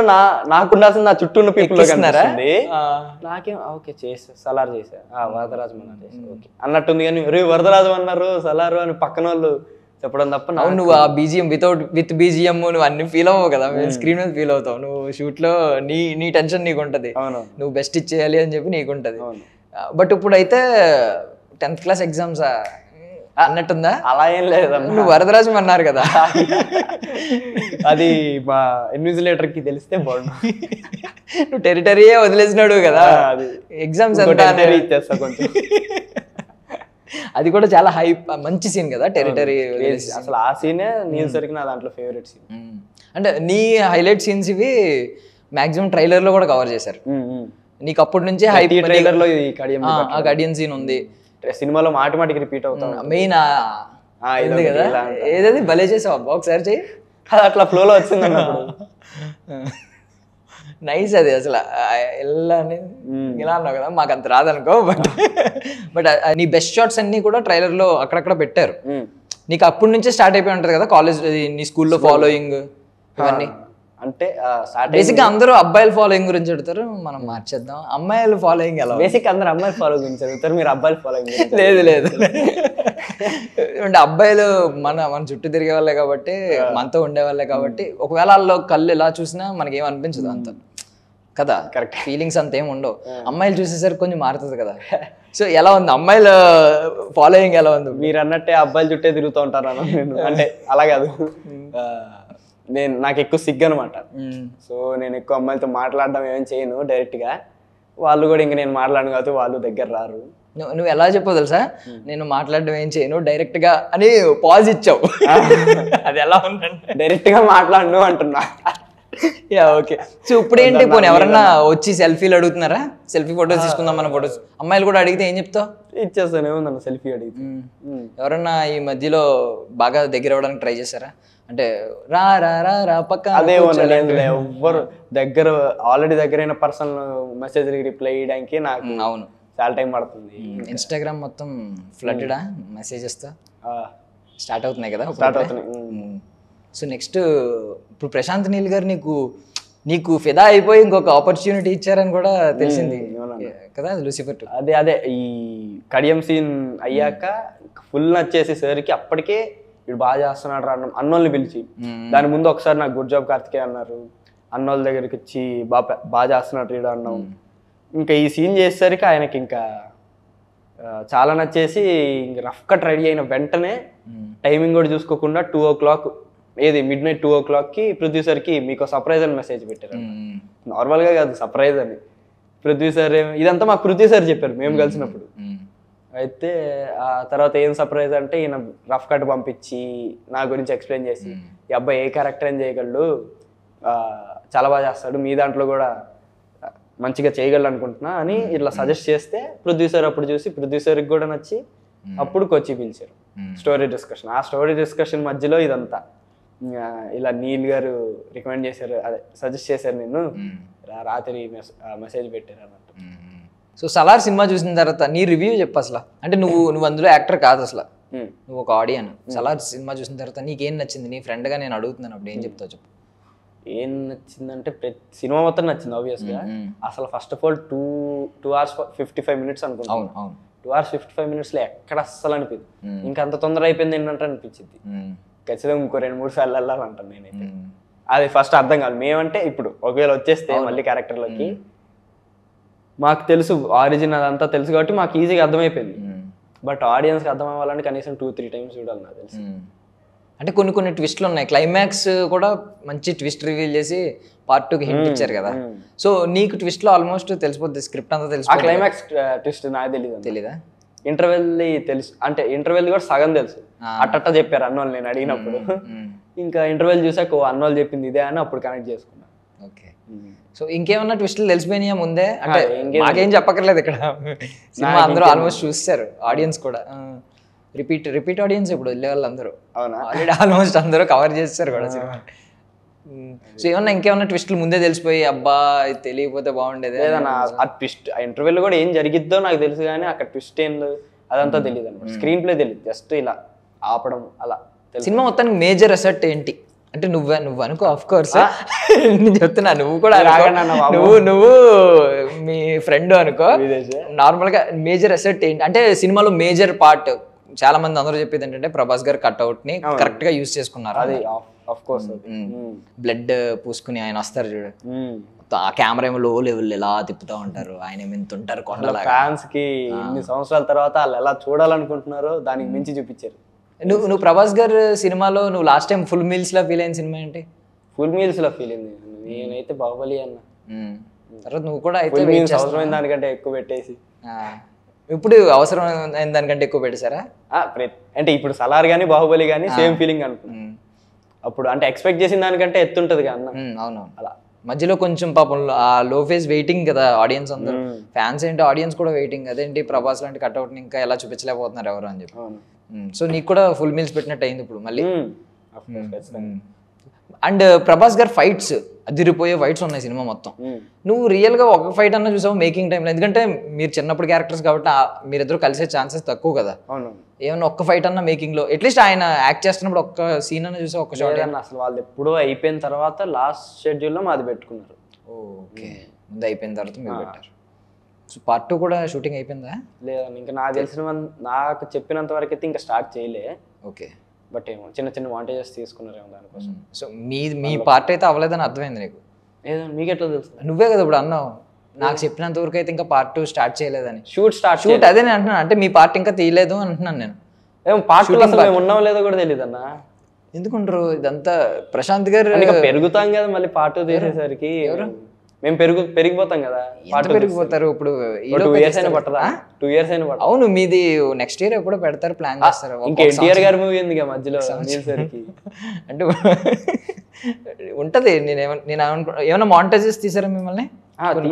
నాకు ఉండాల్సింది నా చుట్టూ ఉన్న పీపుల్ నాకేం ఓకే చేసా, సలార్ చేసా, వరదరాజం అన్నారు ఓకే అన్నట్టుంది. కానీ వరదరాజం అన్నారు సలారు అని పక్కన వాళ్ళు చెప్పడం తప్ప నువ్వు ఆ బీజిఎం విత్ బీజిఎం నువ్వు అన్ని ఫీల్ అవ్వవు కదా, స్క్రీన్ మీద ఫీల్ అవుతావు. నువ్వు షూట్ లో నీ టెన్షన్ నీకు ఉంటది, నువ్వు బెస్ట్ ఇచ్చేయాలి అని చెప్పి నీకు ఉంటది. బట్ ఇప్పుడు అయితే 10th class ఎగ్జామ్స్ అన్నట్టుందా? అలా ఏం లేదు, నువ్వు వరదరాజం అన్నారు కదా, అది మా ఇన్విజిలేటర్ కి తెలిస్తే బాగుండు. నువ్వు టెరిటరీయే వదిలేసినాడు కదా, ఎగ్జామ్స్ ఇచ్చేస్తా కొంచెం. అది కూడా చాలా హైప్, మంచి సీన్ కదా టెరిటరీ. అసలు ఆ సీనే నీల్ సరికి నా దాంట్లో ఫేవరెట్ సీన్. అంటే నీ హైలైట్ సీన్స్ ఇవి మాక్సిమం ట్రైలర్ లో కూడా కవర్ చేశారు. నీకు అప్పటి నుంచే హైప్. ట్రైలర్ లో కడియన్ సీన్ ఉంది, సినిమాలో మాటికి రిపీట్ అవుతాం. మెయిన్ కదా, ఏదది భలే చేసావు అబ్బా, ఒకసారి చెయ్యి. అది అట్లా ఫ్లోలో వచ్చింది అన్నప్పుడు. నైస్. అది అసలు ఇలా అన్నావు కదా, మాకు అంత రాదనుకో, బట్ నీ బెస్ట్ షాట్స్ అన్ని కూడా ట్రైలర్ లో అక్కడక్కడ పెట్టారు. నీకు అప్పటి నుంచే స్టార్ట్ అయిపోయి ఉంటది కదా కాలేజ్, నీ స్కూల్లో ఫాలోయింగ్ ఇవన్నీ. అంటే బేసిక్ గా అందరూ అబ్బాయిల ఫాలోయింగ్ గురించి అడుగుతారు, మనం మార్చేద్దాం. అమ్మాయిల ఫాలోయింగ్ ఎలా? బేసిక్ అందరూ అమ్మాయిల ఫాలోయింగ్ గురించి అడుగుతారు, మీరు అబ్బాయిల ఫాలోయింగ్ లేదు. అంటే అబ్బాయిలు మన చుట్టూ తిరిగే వాళ్ళే కాబట్టి, మనతో ఉండే వాళ్ళే కాబట్టి, ఒకవేళ వాళ్ళు కళ్ళు ఎలా చూసినా మనకి ఏం అనిపించదు అంత కదా, కరెక్ట్ ఫీలింగ్స్ అంత ఏమి ఉండవు. అమ్మాయిలు చూసేసరికి కొంచెం మారుతుంది కదా. సో ఎలా ఉంది అమ్మాయిల ఫాలోయింగ్, ఎలా ఉంది? మీరు అన్నట్టే అబ్బాయిల చుట్టే తిరుగుతూ ఉంటారు అంటే అలా కాదు, నాకు ఎక్కువ సిగ్గు అనమాట. సో నేను ఎక్కువ అమ్మాయిలతో మాట్లాడడం ఏం చేయను డైరెక్ట్ గా, వాళ్ళు కూడా ఇంక నేను మాట్లాడను కాబట్టి వాళ్ళు దగ్గర రారు. నువ్వు ఎలా చెప్పవు తెలుసా, నేను మాట్లాడడం ఏం చేయను డైరెక్ట్ గా అని పాజ్ ఇచ్చావు. అది ఎలా ఉందంటే డైరెక్ట్ గా మాట్లాడను అంటున్నా. ఓకే. సో ఇప్పుడు ఏంటి, పోనీ ఎవరన్నా వచ్చి సెల్ఫీలు అడుగుతున్నారా, సెల్ఫీ ఫొటోస్ తీసుకుందాం మన ఫొటోస్, అమ్మాయిలు కూడా అడిగితే ఏం చెప్తావు? ఇచ్చేస్తాను, ఏముందన్న సెల్ఫీ అడిగితే. ఎవరన్నా ఈ మధ్యలో బాగా దగ్గర అవ్వడానికి ట్రై చేశారా, అంటే రా రా రా రా పక్క? అదే ఎవ్వరు దగ్గర, ఆల్రెడీ దగ్గరైన పర్సన్ మెసేజ్ రిప్లై చేయడానికి నాకు అవును చాలా టైం పడుతుంది. ఇన్స్టాగ్రామ్ మొత్తం ఫ్లడ్డా మెసేజెస్ తో స్టార్ట్ అవుతున్నాయి కదా, స్టార్ట్ అవుతున్నాయి. సో నెక్స్ట్ ఇప్పుడు ప్రశాంత్ నీల్ గారు నీకు ఫిదా అయిపోయి ఇంకొక ఆపర్చునిటీ ఇచ్చారని కూడా తెలిసింది కదా, లూసిఫర్ 2. అదే ఈ కడియం సీన్ అయ్యాక ఫుల్ నచ్చేసి సార్కి, అప్పటికే వీడు బాగా చేస్తున్నాడు రా అన్నోళ్ళని పిలిచి, దాని ముందు ఒకసారి నాకు గుడ్ జాబ్ కార్తికేయ అన్నారు, అన్నోళ్ళ దగ్గరికి వచ్చి బాగా చేస్తున్నాడు రీడు అన్నాం. ఇంకా ఈ సీన్ చేసేసరికి ఆయనకి ఇంకా చాలా నచ్చేసి ఇంక రఫ్ కట్ రెడీ అయిన వెంటనే టైమింగ్ కూడా చూసుకోకుండా 2 o'clock ఏది midnight 2 o'clockకి ప్రొడ్యూసర్కి మీకు సర్ప్రైజ్ అని మెసేజ్ పెట్టారు. నార్మల్గా కాదు, సర్ప్రైజ్ అని. ప్రొడ్యూసర్ ఇదంతా మాకు ప్రొడ్యూసర్ చెప్పారు మేము కలిసినప్పుడు. అయితే ఆ తర్వాత ఏం సర్ప్రైజ్ అంటే ఈయన రఫ్ కట్ పంపించి నా గురించి ఎక్స్ప్లెయిన్ చేసి ఈ అబ్బాయి ఏ క్యారెక్టర్ అని చేయగలడు, చాలా బాగా చేస్తాడు, మీ దాంట్లో కూడా మంచిగా చేయగలడు అనుకుంటున్నా అని ఇట్లా సజెస్ట్ చేస్తే ప్రొడ్యూసర్ అప్పుడు చూసి ప్రొడ్యూసర్కి కూడా నచ్చి అప్పుడు కొచ్చి పిలిచారు స్టోరీ డిస్కషన్. ఆ స్టోరీ డిస్కషన్ మధ్యలో ఇదంతా ఇలా నీల్ గారు రికమెండ్ చేశారు, అదే సజెస్ట్ చేశారు, నేను రాత్రి మెసేజ్ పెట్టారు అన్నట్టు. సో సలార్ సినిమా చూసిన తర్వాత నీ రివ్యూ చెప్పు అసలు. అంటే నువ్వు అందులో యాక్టర్ కాదు అసలు, నువ్వు ఒక ఆడియన్. సలార్ సినిమా చూసిన తర్వాత నీకేం నచ్చింది? నీ ఫ్రెండ్గా నేను అడుగుతున్నాను, అప్పుడు ఏం చెప్తావు చెప్పు. ఏం నచ్చిందంటే సినిమా మొత్తం నచ్చింది ఆబ్వియస్గా. అసలు first of all 2 hours 55 minutes అనుకుంటా. అవును అవును, 2 hours 55 minutesలో ఎక్కడ అస్సలు అనిపించింది. ఇంకా అంత తొందర అయిపోయింది ఏంటంటే అనిపించింది. ఖచ్చితంగా ఇంకో 2-3 సార్లు వెళ్ళాలంటాను నేనైతే. అది ఫస్ట్ అర్థం కాదు. మేమంటే ఇప్పుడు ఒకవేళ వచ్చేస్తే మళ్ళీ క్యారెక్టర్లోకి మాకు తెలుసు ఆరిజిన్ అదంతా తెలుసు కాబట్టి మాకు ఈజీగా అర్థమైపోయింది. బట్ ఆడియన్స్కి అర్థం అవ్వాలంటే కనీసం 2-3 times చూడాలి నాకు తెలుసు. అంటే కొన్ని ట్విస్ట్లు ఉన్నాయి. క్లైమాక్స్ కూడా మంచి ట్విస్ట్ రివీల్ చేసి part 2కి హింట్ ఇచ్చారు కదా. సో నీకు ట్విస్ట్లో ఆల్మోస్ట్ తెలిసిపోద్ది, స్క్రిప్ట్ అంతా తెలుసు. క్లైమాక్స్ ట్విస్ట్ నాకు తెలీదా? ఇంటర్వెల్ తెలుసు, అంటే ఇంటర్వెల్ కూడా సగం తెలుసు, అట్ట చెప్పారు అన్నోళ్ళు నేను అడిగినప్పుడు. ఇంకా ఇంటర్వెల్ చూసాక అన్నోళ్ళు చెప్పింది ఇదే అని అప్పుడు కనెక్ట్ చేసుకున్నా. ఓకే, సో ఇంకేమన్నా ట్విస్టులు తెలిసిపోయినాయా ముందే? అంటే మాకేం చెప్పక్కర్లేదు, ఇక్కడ సినిమా అందరూ ఆల్మోస్ట్ చూస్తారు, ఆడియన్స్ కూడా. రిపీట్ ఆడియన్స్ ఇప్పుడు వెళ్ళే వాళ్ళందరూ ఆల్రెడీ ఆల్మోస్ట్ అందరూ కవర్ చేస్తారు కూడా సినిమా. సో ఏమన్నా ఇంకేమన్నా ట్విస్టులు ముందే తెలిసిపోయి అబ్బా ఇది తెలియకపోతే బాగుండేది? లేదన్నా, ఆ ట్విస్ట్ ఆ ఇంటర్వ్యూలో కూడా ఏం జరిగిద్దో నాకు తెలుసు, కానీ అక్కడ ట్విస్ట్ ఏందో అదంతా తెలియదు అనమాట. స్క్రీన్ ప్లే తెలియదు, జస్ట్ ఇలా ఆపడం అలా. సినిమా మొత్తానికి మేజర్ అసెట్ ఏంటి అంటే నువ్వు అనుకో, ఆఫ్ కోర్స్ నేను చెప్తున్నా, నువ్వు కూడా నువ్వు మీ ఫ్రెండ్ అనుకో. నార్మల్గా మేజర్ అసెట్ ఏంటి అంటే సినిమాలో మేజర్ పార్ట్ చాలా మంది అందరూ చెప్పేది ఏంటంటే ప్రభాస్ గారు కట్అవుట్ ని కరెక్ట్ గా యూజ్ చేసుకున్నారు. అది ఆఫ్ కోర్స్ బ్లడ్ పూసుకుని ఆయన వస్తారు చూడు, ఆ కెమెరా ఏమో లో లెవెల్ ఎలా తిప్పుతా ఉంటారు, ఆయన ఎంత ఉంటారు కొండలా. ఫ్యాన్స్ కి ఇన్ని సంవత్సరాల తర్వాత వాళ్ళు ఎలా చూడాలనుకుంటున్నారో దానికి మించి చూపించారు. నువ్వు ప్రభాస్ గారు సినిమాలో నువ్వు లాస్ట్ టైం ఫుల్ మీల్స్ లో ఫీల్ అయిన సినిమా ఏంటి? ఫుల్ మీల్స్ లో ఫీల్ అయింది నేనైతే బాహుబలి అన్న. తర్వాత నువ్వు కూడా అయితే అవసరమైన దానికంటే ఎక్కువ పెట్టేసి, ఇప్పుడు అవసరం అయిన దానికంటే ఎక్కువ పెట్టేశారా? అంటే ఇప్పుడు సలార్ గానీ బాహుబలి గానీ సేమ్ ఫీలింగ్ అనుకున్నా. అప్పుడు అంటే ఎక్స్పెక్ట్ చేసిన దానికంటే ఎత్తుంటది కదా అన్న. అవునవును, అలా మధ్యలో కొంచెం పాపం ఆ లో ఫేజ్ వెయిటింగ్ కదా ఆడియన్స్ అందరూ. ఫ్యాన్స్ ఏంటి, ఆడియన్స్ కూడా వెయిటింగ్, అదేంటి ప్రభాస్ లాంటి కట్అవుట్ ని ఇంకా ఎలా చూపించలేకపోతున్నారు ఎవరు అని చెప్పి. సో నీకు కూడా ఫుల్ మీల్స్ పెట్టినట్టు అయింది ఇప్పుడు మళ్ళీ. అండ్ ప్రభాస్ గారు ఫైట్స్ అదిరిపోయే ఫైట్స్ ఉన్నాయి సినిమా మొత్తం. నువ్వు రియల్ గా ఒక ఫైట్ అన్న చూసావు మేకింగ్ టైంలో? ఎందుకంటే మీరు చిన్నప్పుడు క్యారెక్టర్స్ కాబట్టి మీరిద్దరు కలిసే ఛాన్సెస్ తక్కువ కదా. ఏమన్నా ఒక్క ఫైట్ అన్న మేకింగ్ లో అట్లీస్ట్ ఆయన యాక్ట్ చేస్తున్నప్పుడు ఒక్క సీన్ అన్న చూసావు? ఒక్క షాట్ అసలు వాళ్ళు ఎప్పుడో అయిపోయిన తర్వాత లాస్ట్ షెడ్యూల్ లో మాది పెట్టుకున్నారు. ఓకే, ముందు అయిపోయిన తర్వాత మీరు పెట్టారు. సో part 2 కూడా షూటింగ్ అయిపోయిందా? లేదండి, ఇంకా నాకు తెలిసిన నాకు చెప్పినంత వరకు అయితే ఇంకా స్టార్ట్ చేయలే. ఓకే, బట్ ఏమో చిన్న వాంటేజెస్ తీసుకున్నారేమో దానికోసం. సో మీ పార్ట్ అయితే అవ్వలేదని అర్థమైంది నీకు? ఏదో మీకు ఎట్లా తెలుసు? నువ్వే కదా ఇప్పుడు అన్నావు నాకు చెప్పినంత వరకు అయితే ఇంకా part 2 స్టార్ట్ చేయలేదని. షూట్ అదే నేను అంటున్నాను, అంటే మీ పార్ట్ ఇంకా తీయలేదు అంటున్నాను నేను. ఏమో పార్ట్ 2 అసలు మేము ఉన్నాం లేదో కూడా తెలియదు అన్న. ఎందుకుంటారు ఇదంతా? ప్రశాంత్ గారు పెరుగుతాం కదా మళ్ళీ part 2 తీసేసరికి. మేము పెరిగిపోతాం కదా. పెరిగిపోతారు ఇప్పుడు. 2 years అయినా పట్టదా? 2 years అయినా పట్టదు. అవును, మీది నెక్స్ట్ ఇయర్ ఎప్పుడో పెడతారు, ప్లాన్ చేస్తారు. ఇంకా ఎన్టీఆర్ గారి మూవీ ఉంది మధ్యలో అంటే ఉంటది. నేను ఏమన్నా మాంటేజెస్ తీసారా మిమ్మల్ని?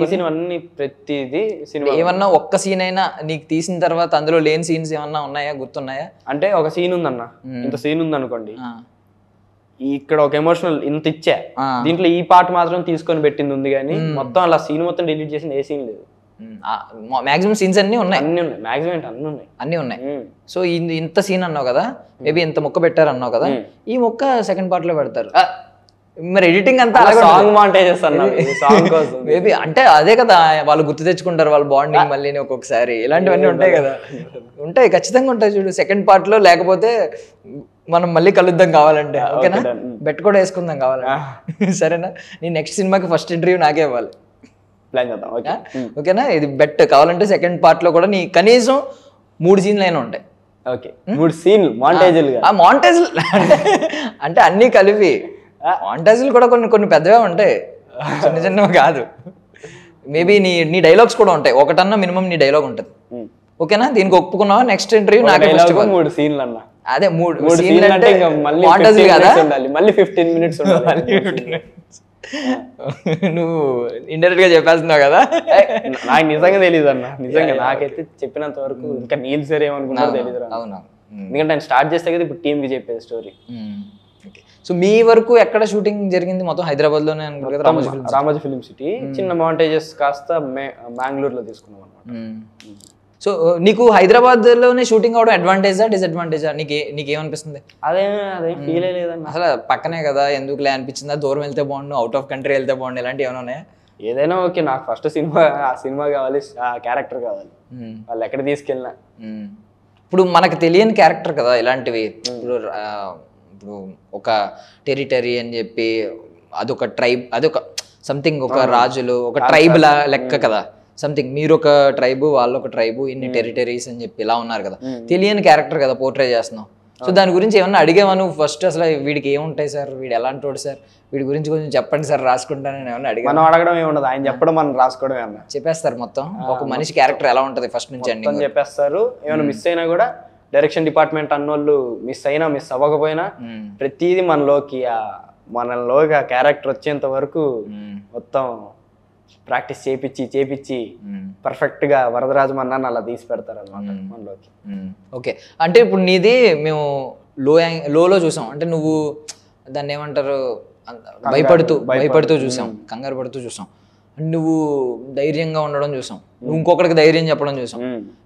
తీసినవన్నీ ప్రతిదీ సినిమా. ఏమన్నా ఒక్క సీన్ అయినా నీకు తీసిన తర్వాత అందులో లేని సీన్స్ ఏమన్నా ఉన్నాయా, గుర్తున్నాయా? అంటే ఒక సీన్ ఉందన్న, ఇంత సీన్ ఉంది అనుకోండి, ఇక్కడ ఒక ఎమోషనల్ ఇంత ఇచ్చా, దీంట్లో ఈ పార్ట్ మాత్రం తీసుకొని పెట్టింది ఉంది, కానీ మొత్తం అలా సీన్ మొత్తం డిలీట్ చేసిన ఏ సీన్ లేదు. మాక్సిమం సీన్స్ అన్ని ఉన్నాయి. మాక్సిమం అన్ని ఉన్నాయి. సో ఇంత సీన్ అన్నావు కదా, మేబీ ఇంత మొక్క పెట్టారు అన్నావు కదా, ఈ మొక్క సెకండ్ పార్ట్ లో పెడతారు. మరి ఎడిటింగ్ అంతా సాంగ్ మాంటేజెస్ సాంగ్ కోసం మేబీ, అంటే అదే కదా వాళ్ళు గుర్తు తెచ్చుకుంటారు వాళ్ళ బాండింగ్ మళ్ళీ ఒక్కొక్కసారి. ఇలాంటివన్నీ ఉంటాయి కదా, ఉంటాయి ఖచ్చితంగా ఉంటాయి. చూడు సెకండ్ పార్ట్ లో, లేకపోతే మనం మళ్ళీ కలుద్దాం కావాలంటే. ఓకేనా? బెట్ కూడా వేసుకుందాం కావాలంటే. సరేనా? నీ నెక్స్ట్ సినిమాకి ఫస్ట్ ఇంటర్వ్యూ నాకే ఇవ్వాలి. ప్లాన్ చేద్దాం. ఓకేనా? ఇది బెట్ కావాలంటే సెకండ్ పార్ట్ లో కూడా నీ కనీసం 3 సీన్లు అయినా ఉంటాయి. ఓకే 3 సీన్లు మాంటేజ్లుగా. ఆ మాంటేజ్లు అంటే అన్నీ కలిపి మాంటేజ్లు కూడా కొన్ని పెద్దవే ఉంటాయి, చిన్న చిన్నవి కాదు. మేబీ నీ డైలాగ్స్ కూడా ఉంటాయి, ఒకటన్నా మినిమం నీ డైలాగ్ ఉంటుంది. ఓకేనా, దీనికి ఒప్పుకున్నావా? నెక్స్ట్ ఇంటర్వ్యూ నాకే 3 సీన్లు అన్న. అదే 3 సీన్లు అంటే ఇంకా మళ్ళీ మాంటేజ్లు కదా, మళ్ళీ 15 minutes ఉండాలి. నువ్వు ఇండైరెక్ట్ గా చెప్పేస్తున్నావు కదా. నాకు నిజంగా తెలియదు అన్న, నిజంగా నాకైతే చెప్పినంత వరకు ఇంకా నీల్ సార్ ఏమనుకున్నారో తెలియదు. అవునా, ఎందుకంటే ఆయన స్టార్ట్ చేస్తే కదా ఇప్పుడు టీమ్ కి చెప్పేది స్టోరీ. సో మీ వరకు ఎక్కడ షూటింగ్ జరిగింది? మొత్తం హైదరాబాద్ లోనే రామోజీ ఫిల్మ్ సిటీ. చిన్న మౌంటేజెస్ కాస్త మ్యాంగ్లూర్ లో తీసుకున్నాం అనమాట. సో నీకు హైదరాబాద్ లోనే షూటింగ్ అవడం అడ్వాంటేజా డిసడ్వాంటేజా? నీకేమనిపిస్తుంది? అదేం ఫీల్ లేదన్న, అసలు పక్కనే కదా ఎందుకులే అనిపించిందా? దూరం వెళ్తే బాగుండు, అవుట్ ఆఫ్ కంట్రీ వెళ్తే బాగుండు, ఇలాంటి ఏమైనా ఉన్నాయా? ఏదైనా ఓకే, నాకు ఫస్ట్ ఆ సినిమా కావాలి, ఆ క్యారెక్టర్ కావాలి, వాళ్ళు ఎక్కడ తీసుకెళ్ళినా. ఇప్పుడు మనకు తెలియని క్యారెక్టర్ కదా ఇలాంటివి. ఇప్పుడు ఒక టెరిటరీ అని చెప్పి అదొక ట్రైబ్, అదొక సంథింగ్, ఒక రాజులు ఒక ట్రైబ్ లెక్క కదా సంథింగ్. మీరు ఒక ట్రైబ్, వాళ్ళు ఒక ట్రైబ్, ఇన్ని టెరిటరీస్ అని చెప్పి ఇలా ఉన్నారు కదా. తెలియని క్యారెక్టర్ కదా పోర్ట్రే చేస్తున్నావు. సో దాని గురించి ఏమన్నా అడిగావా నువ్వు ఫస్ట్? అసలు వీడికి ఏముంటాయి సార్, వీడు ఎలాంటి వాడు సార్, వీడి గురించి కొంచెం చెప్పండి సార్ రాసుకుంటానని ఏమన్నా అడిగా? మనం అడగడం ఏముండదు, ఆయన చెప్పడం మనం రాసుకోవడమే అన్న. చెప్పేస్తారు మొత్తం, ఒక మనిషి క్యారెక్టర్ ఎలా ఉంటుంది ఫస్ట్ నుంచి అన్ని చెప్పేస్తారు. ఏమైనా మిస్ అయినా కూడా డైరెక్షన్ డిపార్ట్మెంట్ అన్నోళ్ళు మిస్ అవ్వకపోయినా ప్రతిదీ మనలోకి ఆ క్యారెక్టర్ వచ్చేంత వరకు మొత్తం ప్రాక్టీస్ చేపించి పర్ఫెక్ట్ గా వరదరాజు మన్నాన్ని అలా తీసి పెడతారు అనమాట మనలోకి. ఓకే, అంటే ఇప్పుడు నీది మేము లోలో చూసాం, అంటే నువ్వు దాన్ని ఏమంటారు, భయపడుతూ చూసాం, కంగారు పడుతూ చూసాం. నువ్వు ధైర్యంగా ఉండడం చూసాం, నువ్వు ఇంకొకరికి ధైర్యం చెప్పడం చూసాం.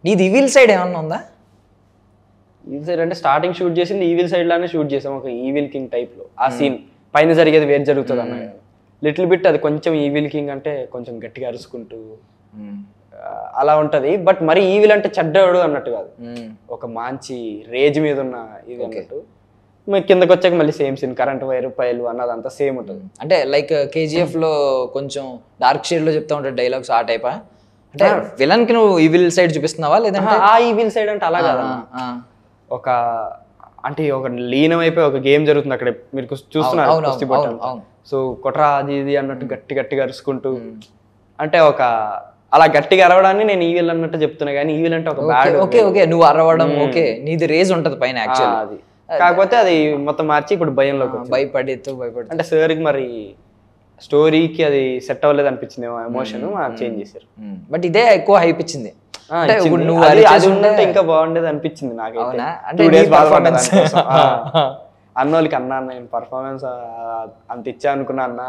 నీది ఈవిల్ సైడ్ ఏమన్నా ఉందా? ఈవిల్ సైడ్ అంటే స్టార్టింగ్ షూట్ చేసింది ఈవిల్ సైడ్ లానే షూట్ చేసాం, ఒక ఈవిల్ కింగ్ టైప్ లో. ఆ సీన్ పైన జరిగేది వేరు జరుగుతుంది అన్న, లిటిల్ బిట్ అది కొంచెం ఈవిల్ కింగ్ అంటే కొంచెం గట్టిగా అరుచుకుంటూ అలా ఉంటది. బట్ మరి ఈవిల్ అంటే చెడ్డవాడు అన్నట్టు కాదు, ఒక మంచి రేజ్ మీద ఉన్న ఇది అన్నట్టు. కిందకి వచ్చాక మళ్ళీ సేమ్ సీన్, కరెంట్ వైర్ పైలు అన్నదంతా సేమ్ ఉంటుంది. అంటే లైక్ కేజీఎఫ్ లో కొంచెం డార్క్ షేడ్ లో చెప్తా ఉంటాడు డైలాగ్స్, ఆ టైపా? అంటే విలన్ కి నువ్వు ఈవిల్ సైడ్ చూపిస్తున్నావా లేదంటే? ఆ ఈవిల్ సైడ్ అంటే అలా కాదు, ఒక అంటే ఒక లీనం అయిపోయి ఒక గేమ్ జరుగుతుంది అక్కడ, మీరు చూస్తున్నారు. సో కొట్రా అది ఇది అన్నట్టు గట్టిగా అరుచుకుంటూ, అంటే ఒక అలా గట్టిగా అరవడాన్ని నేను ఈవిల్ అన్నట్టు చెప్తున్నా, కానీ ఈవిల్ అంటే ఒక బ్యాడ్. ఓకే నువ్వు అరవడం ఓకే, నీది రేజ్ ఉంటది పైన యాక్చువల్లీ, అది కాకపోతే అది మొత్తం మార్చి ఇప్పుడు భయంలోకి భయపడి అంటే సార్కి మరి స్టోరీకి అది సెట్ అవ్వలేదు అనిపించింది, ఎమోషన్ చేంజ్ చేశారు. బట్ ఇదే ఎక్కువ హైప్ ఇచ్చింది, ఇంకా బాగుండేది అనిపించింది నాకైతే. అన్నోళ్ళకి అన్నా నేను పర్ఫార్మెన్స్ అంత ఇచ్చా అనుకున్నా, అన్న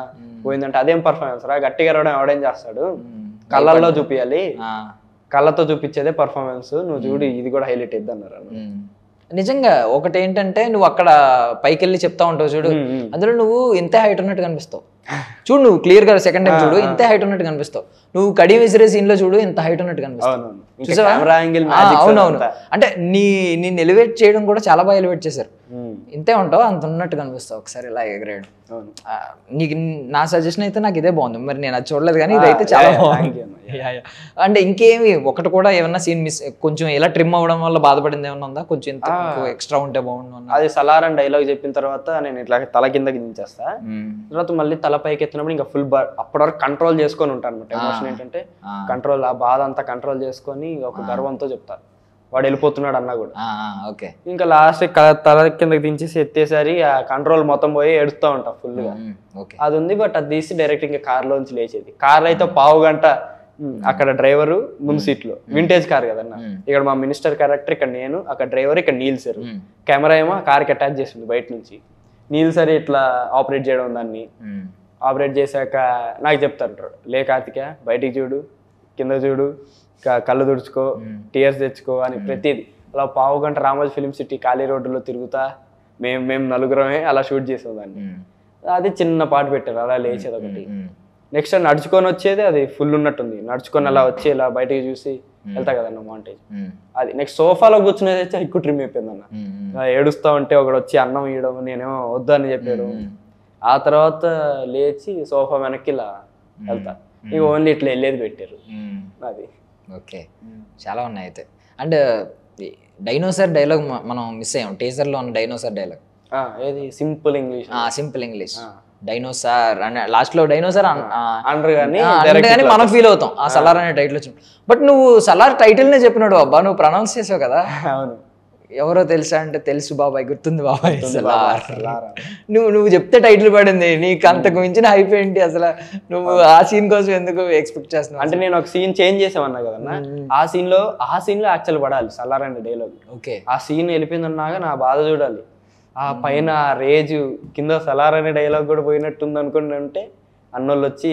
పోయిందంటే అదేం పర్ఫార్మెన్స్ రా, గట్టిగా అరవడం ఎవడేం చేస్తాడు, కళ్ళల్లో చూపించాలి, కళ్ళతో చూపించేదే పర్ఫార్మెన్స్, నువ్వు చూడు ఇది కూడా హైలైట్ అయింది అన్నారు. నిజంగా ఒకటి ఏంటంటే నువ్వు అక్కడ పైకి వెళ్ళి చెప్తా ఉంటావు చూడు, అందులో నువ్వు ఇంతే హైట్ ఉన్నట్టు కనిపిస్తావు చూడు, నువ్వు క్లియర్ గా సెకండ్ టైం చూడు ఇంతే హైట్ ఉన్నట్టు కనిపిస్తావు, నువ్వు కడి విసిరే సీన్ లో చూడు ఇంత హైట్ ఉన్నట్టు కనిపిస్తావు. అవునవును, అంటే నేను ఎలివేట్ చేయడం కూడా చాలా బాగా ఎలివేట్ చేశారు. ఇంతే ఉంటావు, అంత ఉన్నట్టు కనిపిస్తావు, ఒకసారి ఇలా ఎగరేయడం. నీకు నా సజెషన్ అయితే నాకు ఇదే బాగుంది, మరి నేను అది చూడలేదు కానీ ఇదైతే చాలా బాగుంది. అంటే ఇంకేమి ఒకటి కూడా ఏమన్నా సీన్ మిస్, కొంచెం ఇలా ట్రిమ్ అవ్వడం వల్ల బాధపడింది ఏమన్నా ఉందా? కొంచెం ఇంత ఎక్స్ట్రా ఉంటే బాగుండు. అది సలార్ అని డైలాగ్ చెప్పిన తర్వాత నేను ఇట్లా తల కిందకి దించేస్తా, తర్వాత మళ్ళీ తల పైకి ఎత్తినప్పుడు ఇంకా ఫుల్ అప్పటి వరకు కంట్రోల్ చేసుకొని ఉంటాను అనమాట. ఎమోషన్ ఏంటంటే కంట్రోల్, ఆ బాధ అంతా కంట్రోల్ చేసుకొని ఒక గర్వంతో చెప్తారు వాడు వెళ్ళిపోతున్నాడు అన్నా కూడా. ఇంకా లాస్ట్ తల కిందకి దించేసి ఎత్తేసరి ఆ కంట్రోల్ మొత్తం పోయి ఏడుస్తూ ఉంటా ఫుల్ గా, అది ఉంది. బట్ అది తీసి డైరెక్ట్ ఇంకా కార్ లోంచి లేచేది. కార్ అయితే పావు గంట అక్కడ డ్రైవరు ముందు సీట్ లో, వింటేజ్ కార్ కదన్న, ఇక్కడ మా మినిస్టర్ క్యారెక్టర్, ఇక్కడ నేను, అక్కడ డ్రైవర్, ఇక్కడ నీల్ సార్, కెమెరా ఏమో కార్ కి అటాచ్ చేసింది బయట నుంచి. నీల్ సార్ ఇట్లా ఆపరేట్ చేయడం, దాన్ని ఆపరేట్ చేశాక నాకు చెప్తారు, లే కార్తిక బయటికి చూడు, కింద చూడు, కళ్ళు తుడుచుకో, టీయర్స్ తెచ్చుకో అని ప్రతిదీ. అలా పావు గంట రామోజీ ఫిల్మ్ సిటీ ఖాళీ రోడ్డులో తిరుగుతా మేము నలుగురమే అలా షూట్ చేసేదాన్ని. అది చిన్న పాట పెట్టారు, అలా లేచేది ఒకటి. నెక్స్ట్ నడుచుకొని వచ్చేది, అది ఫుల్ ఉన్నట్టుంది, నడుచుకొని అలా వచ్చి ఇలా బయటకి చూసి వెళ్తా కదన్న మాంటేజ్. అది నెక్స్ట్ సోఫాలో కూర్చునేది అయితే ఎక్కువ ట్రిమ్ అయిపోయింది అన్న, ఏడుస్తా ఉంటే ఒకడు వచ్చి అన్నం ఇవ్వడం, నేనేమో వద్దు అని చెప్పారు. ఆ తర్వాత లేచి సోఫా వెనక్కి ఇలా వెళ్తా, ఇక ఓన్లీ ఇట్లా వెళ్ళేది పెట్టారు. అది ఓకే, చాలా ఉన్నాయి అయితే. అండ్ డైనోసార్ డైలాగ్ మనం మిస్ అయ్యాం టీజర్లో ఉన్న డైనోసార్ డైలాగ్. ఏది simple English, simple English dinosaur అని లాస్ట్ లో డైనోసార్ అంటారు కానీ మనం ఫీల్ అవుతాం ఆ సలార్ అనే టైటిల్ వచ్చి. బట్ నువ్వు సలార్ టైటిల్ నే చెప్పినాడు అబ్బా, నువ్వు ప్రొనౌన్స్ చేసావు కదా. అవును. ఎవరో తెలుసా అంటే తెలుసు బాబాయ్, గుర్తుంది బాబాయ్ సలార్. నువ్వు చెప్తే టైటిల్ పడింది, నీకు అంతకు మించిన హైప్ ఏంటి అసలు? నువ్వు ఆ సీన్ కోసం ఎందుకు ఎక్స్పెక్ట్ చేస్తున్నావు? అంటే నేను ఒక సీన్ చేంజ్ చేసామన్నా కదన్నా, ఆ సీన్ లో యాక్చువల్ పడాలి సలార్ అనే డైలాగ్. ఓకే, ఆ సీన్ వెళ్ళిపోయిందన్నాగా నా బాధ చూడాలి. ఆ పైన రేజు కింద సలార్ అనే డైలాగ్ కూడా పోయినట్టుంది అనుకుని అంటే అన్నోళ్ళు వచ్చి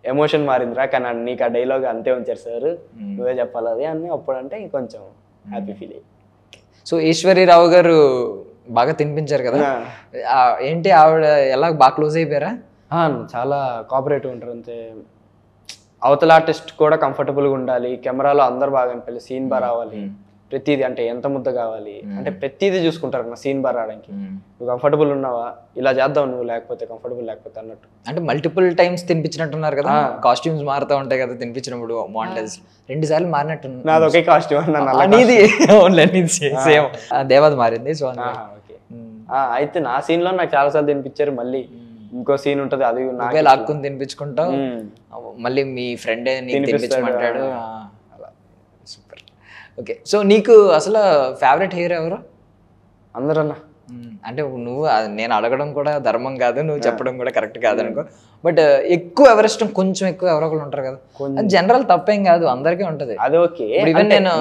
ఎమోషన్ మారిందిరా, కానీ నీకు ఆ డైలాగ్ అంతే ఉంచారు సార్, నువ్వే చెప్పాలి అది అని అప్పుడంటే కొంచెం హ్యాపీ ఫీల్ అయ్యి. సో ఈశ్వరీరావు గారు బాగా తినిపించారు కదా, ఏంటి ఆవిడ ఎలా బాగా క్లోజ్ అయిపోయారా? చాలా కోఆపరేటివ్ ఉంటారు అంతే. అవతల ఆర్టిస్ట్ కూడా కంఫర్టబుల్గా ఉండాలి, కెమెరాలో అందరు బాగా అనిపించాలి, సీన్ బాగా రావాలి, ప్రతిదీ అంటే ఎంత ముద్ద కావాలి అంటే ప్రతిదీ చూసుకుంటారు నా సీన్ బాగా రావడానికి. నువ్వు కంఫర్టబుల్ ఉన్నావా ఇలా చేద్దాం, నువ్వు లేకపోతే కంఫర్టబుల్ లేకపోతే అన్నట్టు. అంటే మల్టిపుల్ టైమ్స్ తినిపించినట్టున్నారు కదా, కాస్ట్యూమ్స్ మారుతూ ఉంటాయి కదా తినిపించినప్పుడు, మాంటేజ్ 2 సార్లు మారినట్టు. నాది ఒకే కాస్ట్యూమ్, సేమ్ దేవత మారింది. సో అయితే నా సీన్ లో నాకు చాలా సార్లు తినిపించారు, మళ్ళీ ఇంకో సీన్ ఉంటది అది నాకే లాక్కుని తినిపించుకుంటావు, మళ్ళీ మీ ఫ్రెండే నీకు తినిపించమంటాడు. సూపర్. ఓకే, సో నీకు అసలు ఫేవరెట్ హీరో ఎవరు? అందరన్నా. అంటే నువ్వు నేను అడగడం కూడా ధర్మం కాదు, నువ్వు చెప్పడం కూడా కరెక్ట్ కాదు అనుకో, బట్ ఎక్కువ ఎవరిష్టం కొంచెం ఎక్కువ ఎవరో ఒకరు ఉంటారు కదా, జనరల్ తప్పేం కాదు, అందరికీ ఉంటది. అది ఓకే,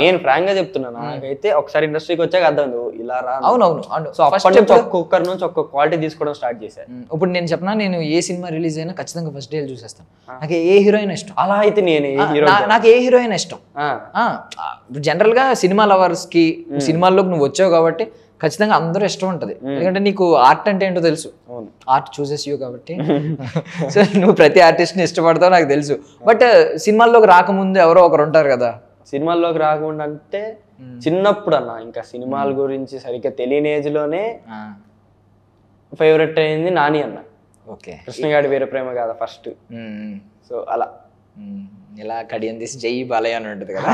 నేను ఫ్రాంక్ గా చెప్తున్నాను, నాకైతే ఒకసారి ఇండస్ట్రీకి వచ్చాక అర్థం ఇలా రా. అవునవును, సో అప్పటి నుంచి ఒక్కొక్కరి నుంచి ఒక్కొక్క క్వాలిటీ తీసుకోవడం స్టార్ట్ చేశాను. ఇప్పుడు నేను చెప్పినా, నేను ఏ సినిమా రిలీజ్ అయినా ఖచ్చితంగా ఫస్ట్ డే చూసేస్తాను. నాకు ఏ హీరోయిన్ ఇష్టం, అలా అయితే నాకు ఏ హీరోయిన్ ఇష్టం. జనరల్ గా సినిమా లవర్స్ కి సినిమాల్లోకి నువ్వు వచ్చావు కాబట్టి ఖచ్చితంగా అందరూ ఇష్టం ఉంటుంది, ఎందుకంటే నీకు ఆర్ట్ అంటే ఏంటో తెలుసు, ఆర్ట్ చూసెస్ యూ కాబట్టి. సో నువ్వు ప్రతి ఆర్టిస్ట్ని ఇష్టపడతావు నాకు తెలుసు. బట్ సినిమాల్లోకి రాకముందు ఎవరో ఒకరు ఉంటారు కదా. సినిమాల్లోకి రాకుండా అంటే చిన్నప్పుడు అన్న, ఇంకా సినిమాల గురించి సరిగ్గా తెలియని ఏజ్ లోనే ఫేవరెట్ అయింది నాని అన్న. ఓకే, కృష్ణగాడి వీర ప్రేమ కాదా ఫస్ట్. సో అలా ఇలా కడియం తీసి జై బాలయ్య అని ఉంటుంది కదా,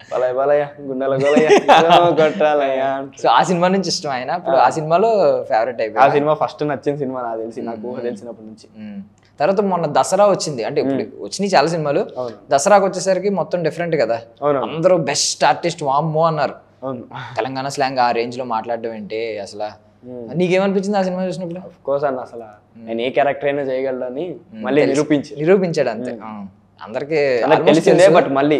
బాలయ్య బాలయ్య గుండెల గోలయ్య కొట్టాలయ్య. సో ఆ సినిమా నుంచి ఇష్టం ఆయన. ఇప్పుడు ఆ సినిమాలో ఫేవరెట్ అయిపోయింది. ఆ సినిమా ఫస్ట్ నచ్చిన సినిమా నాకు తెలిసి, నాకు ఊహ తెలిసినప్పటి నుంచి. తర్వాత మొన్న దసరా వచ్చింది, అంటే ఇప్పుడు వచ్చినాయి చాలా సినిమాలు, దసరాకి వచ్చేసరికి మొత్తం డిఫరెంట్ కదా, అందరూ బెస్ట్ ఆర్టిస్ట్ వామ్మో అన్నారు. తెలంగాణ స్లాంగ్ ఆ రేంజ్ లో మాట్లాడడం ఏంటి అసలు? నీకేమనిపించింది ఆ సినిమా చూసినప్పుడు? ఆఫ్ కోర్స్ అన్న, అసలు నేను ఏ క్యారెక్టర్ అయినా చేయగలడని మళ్ళీ నిరూపించాడు అంతే. అందరికి తెలిసిందే, బట్ మళ్ళీ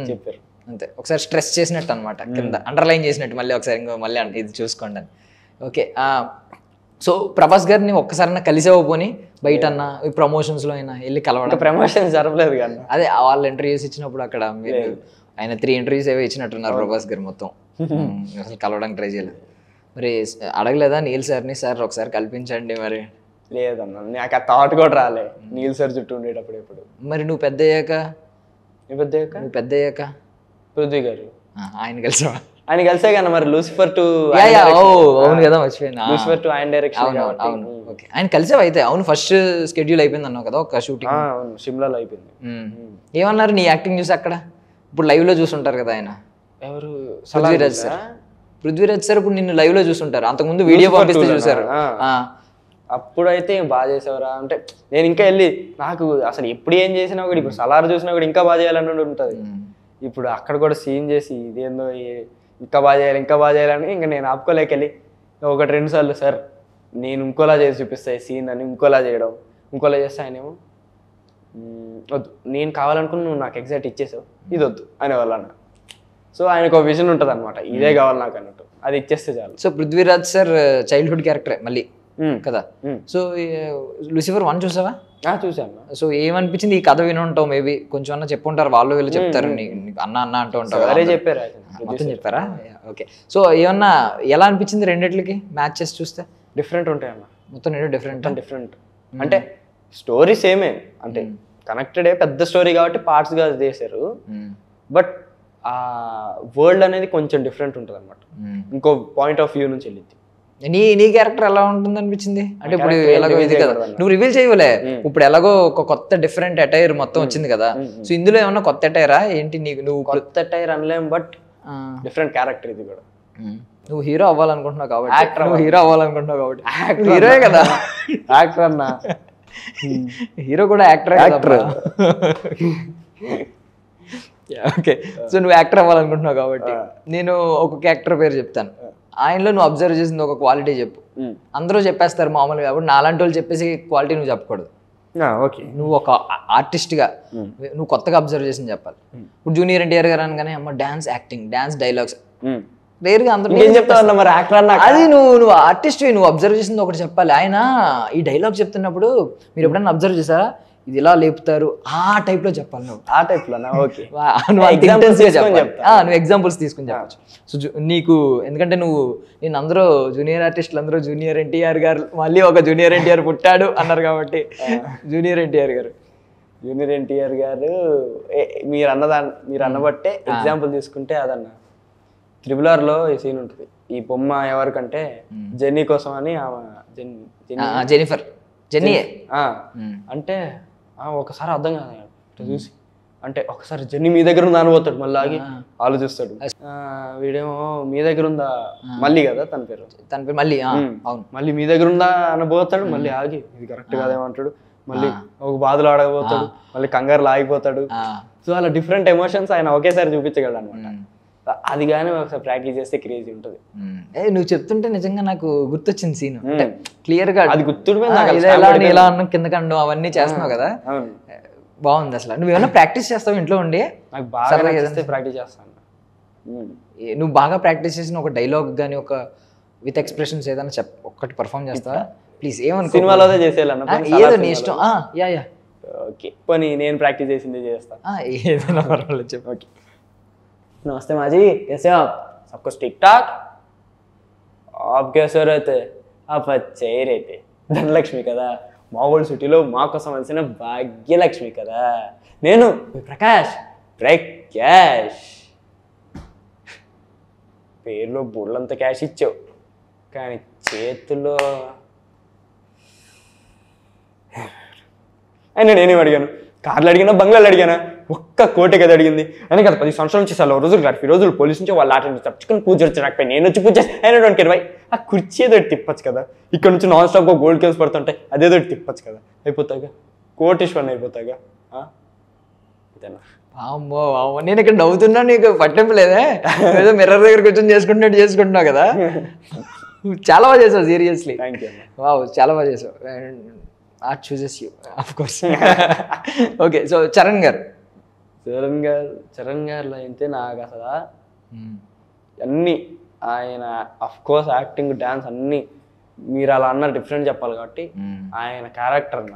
చెప్పారు అంతే. ఒకసారి స్ట్రెస్ చేసినట్టు అనమాట, కింద అండర్లైన్ చేసినట్టు, మళ్ళీ ఒకసారి ఇంకో మళ్ళీ ఇది చూసుకోండి అని. ఓకే, సో ప్రభాస్ గారిని ఒక్కసారైనా కలిసేవపోని బయట అన్న ప్రమోషన్స్ లో అయినా వెళ్ళి కలవడం? ప్రమోషన్ జరగలేదు కదా, అదే వాళ్ళు ఇంటర్వ్యూస్ ఇచ్చినప్పుడు అక్కడ మీరు ఆయన 3 ఇంటర్వ్యూస్ ఏవో ఇచ్చినట్టున్నారు ప్రభాస్ గారు, మొత్తం అసలు కలవడానికి ట్రై చేయలేదు. మరి అడగలేదా నీల్ సార్ని, సార్ ఒకసారి కల్పించండి? మరి లేదన్నా, నాకు ఆ థాట్ కూడా రాలే నీల్ సార్ చుట్టూ ఉండేటప్పుడు ఎప్పుడు. మరి నువ్వు పెద్ద అయ్యాక పృథ్వీ గారు ఆయన కలిసావా? ఆయన కలిసే కదా మరి లూసిఫర్ 2. అవును కదా, మర్చిపోయినా. లూసిఫర్ 2 ఆయన డైరెక్షన్. అవును, ఓకే. ఆయన కలిసావు అయితే? అవును, ఫస్ట్ షెడ్యూల్ అయిపోయింది అన్నావు కదా ఒక షూటింగ్. అవును, షిమ్లాలో అయిపోయింది. ఏమన్నారు నీ యాక్టింగ్ చూసి అక్కడ? ఇప్పుడు లైవ్ లో చూసుంటారు కదా ఆయన. ఎవరు? పృథ్వీరాజ్ సార్ ఇప్పుడు నిన్ను లైవ్ లో చూసుంటారు, అంతకుముందు వీడియో పంపిస్తే చూసారు. అప్పుడైతే బాగా చేసేవరా అంటే, నేను ఇంకా వెళ్ళి నాకు అసలు ఎప్పుడు ఏం చేసినా కూడా, ఇప్పుడు సలార్ చూసినా కూడా ఇంకా బాగా చేయాలని ఉంటుంది. ఇప్పుడు అక్కడ కూడా సీన్ చేసి ఇదేందో ఇంకా బాగా చేయాలని ఇంకా నేను ఆపుకోలేకెళ్ళి 1-2 సార్లు సార్ నేను ఇంకోలా చేసి చూపిస్తాయి సీన్ అని, ఇంకోలా చేస్తే ఆయనేమో వద్దు, నేను కావాలనుకుని నువ్వు నాకు ఎగ్జాక్ట్ ఇచ్చేసావు, ఇది వద్దు అనేవాళ్ళు అన్న. సో ఆయనకు ఒక విజన్ ఉంటుంది అనమాట, ఇదే కావాలి నాకు అన్నట్టు, అది ఇచ్చేస్తే చాలు. సో పృథ్వీరాజ్ సార్ చైల్డ్హుడ్ క్యారెక్టరే మళ్ళీ కదా. సో లూసిఫర్ 1 చూసావా? చూసాను. సో ఏమనిపించింది? ఈ కథ వినుంటావు, మేబీ కొంచెం అన్న చెప్పుంటారు, వాళ్ళు వీళ్ళు చెప్తారు, అన్న అంటూ ఉంటావు. మొత్తం చెప్పారా? ఓకే. సో ఏమన్నా ఎలా అనిపించింది రెండిట్లకి మ్యాచ్ చేసి చూస్తే? డిఫరెంట్ ఉంటాయి అన్న, మొత్తం డిఫరెంట్ అంటే స్టోరీ సేమే, అంటే కనెక్టెడే, పెద్ద స్టోరీ కాబట్టి పార్ట్స్ గా చేశారు, బట్ ఆ వరల్డ్ అనేది కొంచెం డిఫరెంట్ ఉంటుంది అనమాట, ఇంకో పాయింట్ ఆఫ్ వ్యూ నుంచి వెళ్ళింది. నీ క్యారెక్టర్ ఎలా ఉంటుంది అనిపించింది? అంటే ఇప్పుడు ఎలాగో ఇది కదా, నువ్వు రివీల్ చేయలే, ఇప్పుడు ఎలాగో ఒక కొత్త డిఫరెంట్ అటైర్ మొత్తం వచ్చింది కదా, సో ఇందులో ఏమన్నా కొత్త అటైరా ఏంటి? నువ్వు కొత్త అటైర్ అనలేం, బట్ డిఫరెంట్ క్యారెక్టర్ ఇది కూడా. నువ్వు హీరో అవ్వాలనుకుంటున్నావు కాబట్టి నువ్వు హీరో అవ్వాలనుకుంటున్నావు కాబట్టి హీరోయే కదా. యాక్టర్ అన్న, హీరో కూడా యాక్టర్. ఓకే, సో నువ్వు యాక్టర్ అవ్వాలనుకుంటున్నావు కాబట్టి నేను ఒక్కొక్క యాక్టర్ పేరు చెప్తాను. ఆయనలో నువ్వు అబ్జర్వ్ చేసింది ఒక క్వాలిటీ చెప్పు. అందరూ చెప్పేస్తారు మామూలుగా, కాబట్టి నాలాంటి వాళ్ళు చెప్పేసి క్వాలిటీ నువ్వు చెప్పకూడదు. ఓకే, నువ్వు ఒక ఆర్టిస్ట్గా నువ్వు కొత్తగా అబ్జర్వ్ చేసింది చెప్పాలి. ఇప్పుడు జూనియర్ ఎన్టీఆర్ గారు అనగానే అమ్మ డాన్స్, యాక్టింగ్, డాన్స్, డైలాగ్స్ రేరుగా అందరూ చెప్తావు మరి యాక్టర్ అన్న. అది నువ్వు ఆర్టిస్ట్, నువ్వు అబ్జర్వ్ చేసింది ఒకటి చెప్పాలి. ఆయన ఈ డైలాగ్ చెప్తున్నప్పుడు మీరు ఎప్పుడైనా అబ్జర్వ్ చేసారా, ఇది ఇలా లేపుతారు, ఆ టైప్ లో చెప్పాలి నువ్వు. ఆ టైప్ లో ఓకే, నువ్వు ఎగ్జాంపుల్స్ తీసుకుని చెప్పచ్చు. సో నీకు ఎందుకంటే నేను అందరూ జూనియర్ ఆర్టిస్టులు అందరూ జూనియర్ ఎన్టీఆర్ గారు, మళ్ళీ ఒక జూనియర్ ఎన్టీఆర్ పుట్టాడు అన్నారు కాబట్టి జూనియర్ ఎన్టీఆర్ గారు మీరు అన్నబట్టే ఎగ్జాంపుల్ తీసుకుంటే అదన్న త్రిబులార్లో ఈ సీన్ ఉంటుంది. ఈ బొమ్మ ఎవరికంటే జెన్నీ కోసం అని, జెన్నిఫర్ అంటే ఒకసారి అర్థం కాదు చూసి, అంటే ఒకసారి జెన్నీ మీ దగ్గర ఉందా అనుపోతాడు, మళ్ళీ ఆగి ఆలోచిస్తాడు. వీడేమో మీ దగ్గర ఉందా, మళ్ళీ కదా తన పేరు మళ్ళీ, అవును, మళ్ళీ మీ దగ్గర ఉందా అనబోతాడు, మళ్ళీ ఆగి ఇది కరెక్ట్ కాదేమంటాడు, మళ్ళీ ఒక బాధలు ఆడకపోతాడు, మళ్ళీ కంగారులో ఆగిపోతాడు. సో అలా డిఫరెంట్ ఎమోషన్స్ ఆయన ఒకేసారి చూపించగలడు అనమాట. అది కానీ ఒకసారి ప్రాక్టీస్ చేస్తే క్రేజీ ఉంటుంది. నువ్వు చెప్తుంటే నిజంగా నాకు గుర్తొచ్చింది సీన్, క్లియర్ గా అది ఇలా అన్నం కింద కండు అవన్నీ చేస్తున్నావు కదా, బాగుంది. అసలు నువ్వు ఏమన్నా ప్రాక్టీస్ చేస్తావు ఇంట్లో ఉండి? నాకు బాగా ప్రాక్టీస్ చేస్తాను. నువ్వు బాగా ప్రాక్టీస్ చేసిన ఒక డైలాగ్ కానీ ఒక విత్ ఎక్స్ప్రెషన్స్ ఏదైనా ఒక్కటి పర్ఫామ్ చేస్తావా ప్లీజ్? ఏమనుకో, సినిమాలో చేసేయాలన్నా ఏదో నీ ఇష్టం. ఓకే, పోనీ నేను ప్రాక్టీస్ చేసింది చేస్తా, ఏదైనా పర్వాలేదు చెప్పు. ఓకే, नमस्ते माँ जी, कैसे हो आप? सब कुछ ठीक ठाक? आप कैसे रहते? आप अच्छे ही रहते. ధనలక్ష్మి కదా, మా ఓల్డ్ సిటీలో మా కోసం వచ్చిన భాగ్యలక్ష్మి కదా. నేను ప్రకాష్ పేరులో బుర్లంత క్యాష్ ఇచ్చావు, కానీ చేతుల్లో అయినా నేనేం అడిగాను? కార్లు అడిగినా, బంగ్లాలు అడిగానా? ఒక్క కోటి కదా అడిగింది. అని కదా 10 సంవత్సరాల నుంచి సెలవు రోజులు కాదు, ఈ రోజులు పోలీసు నుంచి వాళ్ళు ఆట తప్పుకొని పూజ వచ్చి నేను వచ్చి పూజ అయినా ఆ కుర్చీ ఏదో తిప్పచ్చు కదా. ఇక్కడ నుంచి నాన్ స్టాప్ గోల్డ్ కేమ్స్ పడుతుంటాయి, అదేదో తిప్పచ్చు కదా, అయిపోతాగా, కోటేశ్వరని అయిపోతాగా. అమ్మో అమ్మో, నేను ఇక్కడ నవ్వుతున్నా, నీకు పట్టింపు లేదే? ఏదో మిర్రర్ దగ్గర కూర్చొని చేసుకుంటున్నావు కదా. చాలా బాగా చేసావు, సీరియస్లీ. Thank you. వావ్, చాలా బాగా చేసావు. Art chooses you of course. Okay, so Charan గారిలో అయితే నాకు అసలు అన్నీ ఆయన అఫ్ కోర్స్ యాక్టింగ్, డాన్స్ అన్నీ మీరు అలా అన్న డిఫరెంట్ చెప్పాలి కాబట్టి ఆయన క్యారెక్టర్ అన్న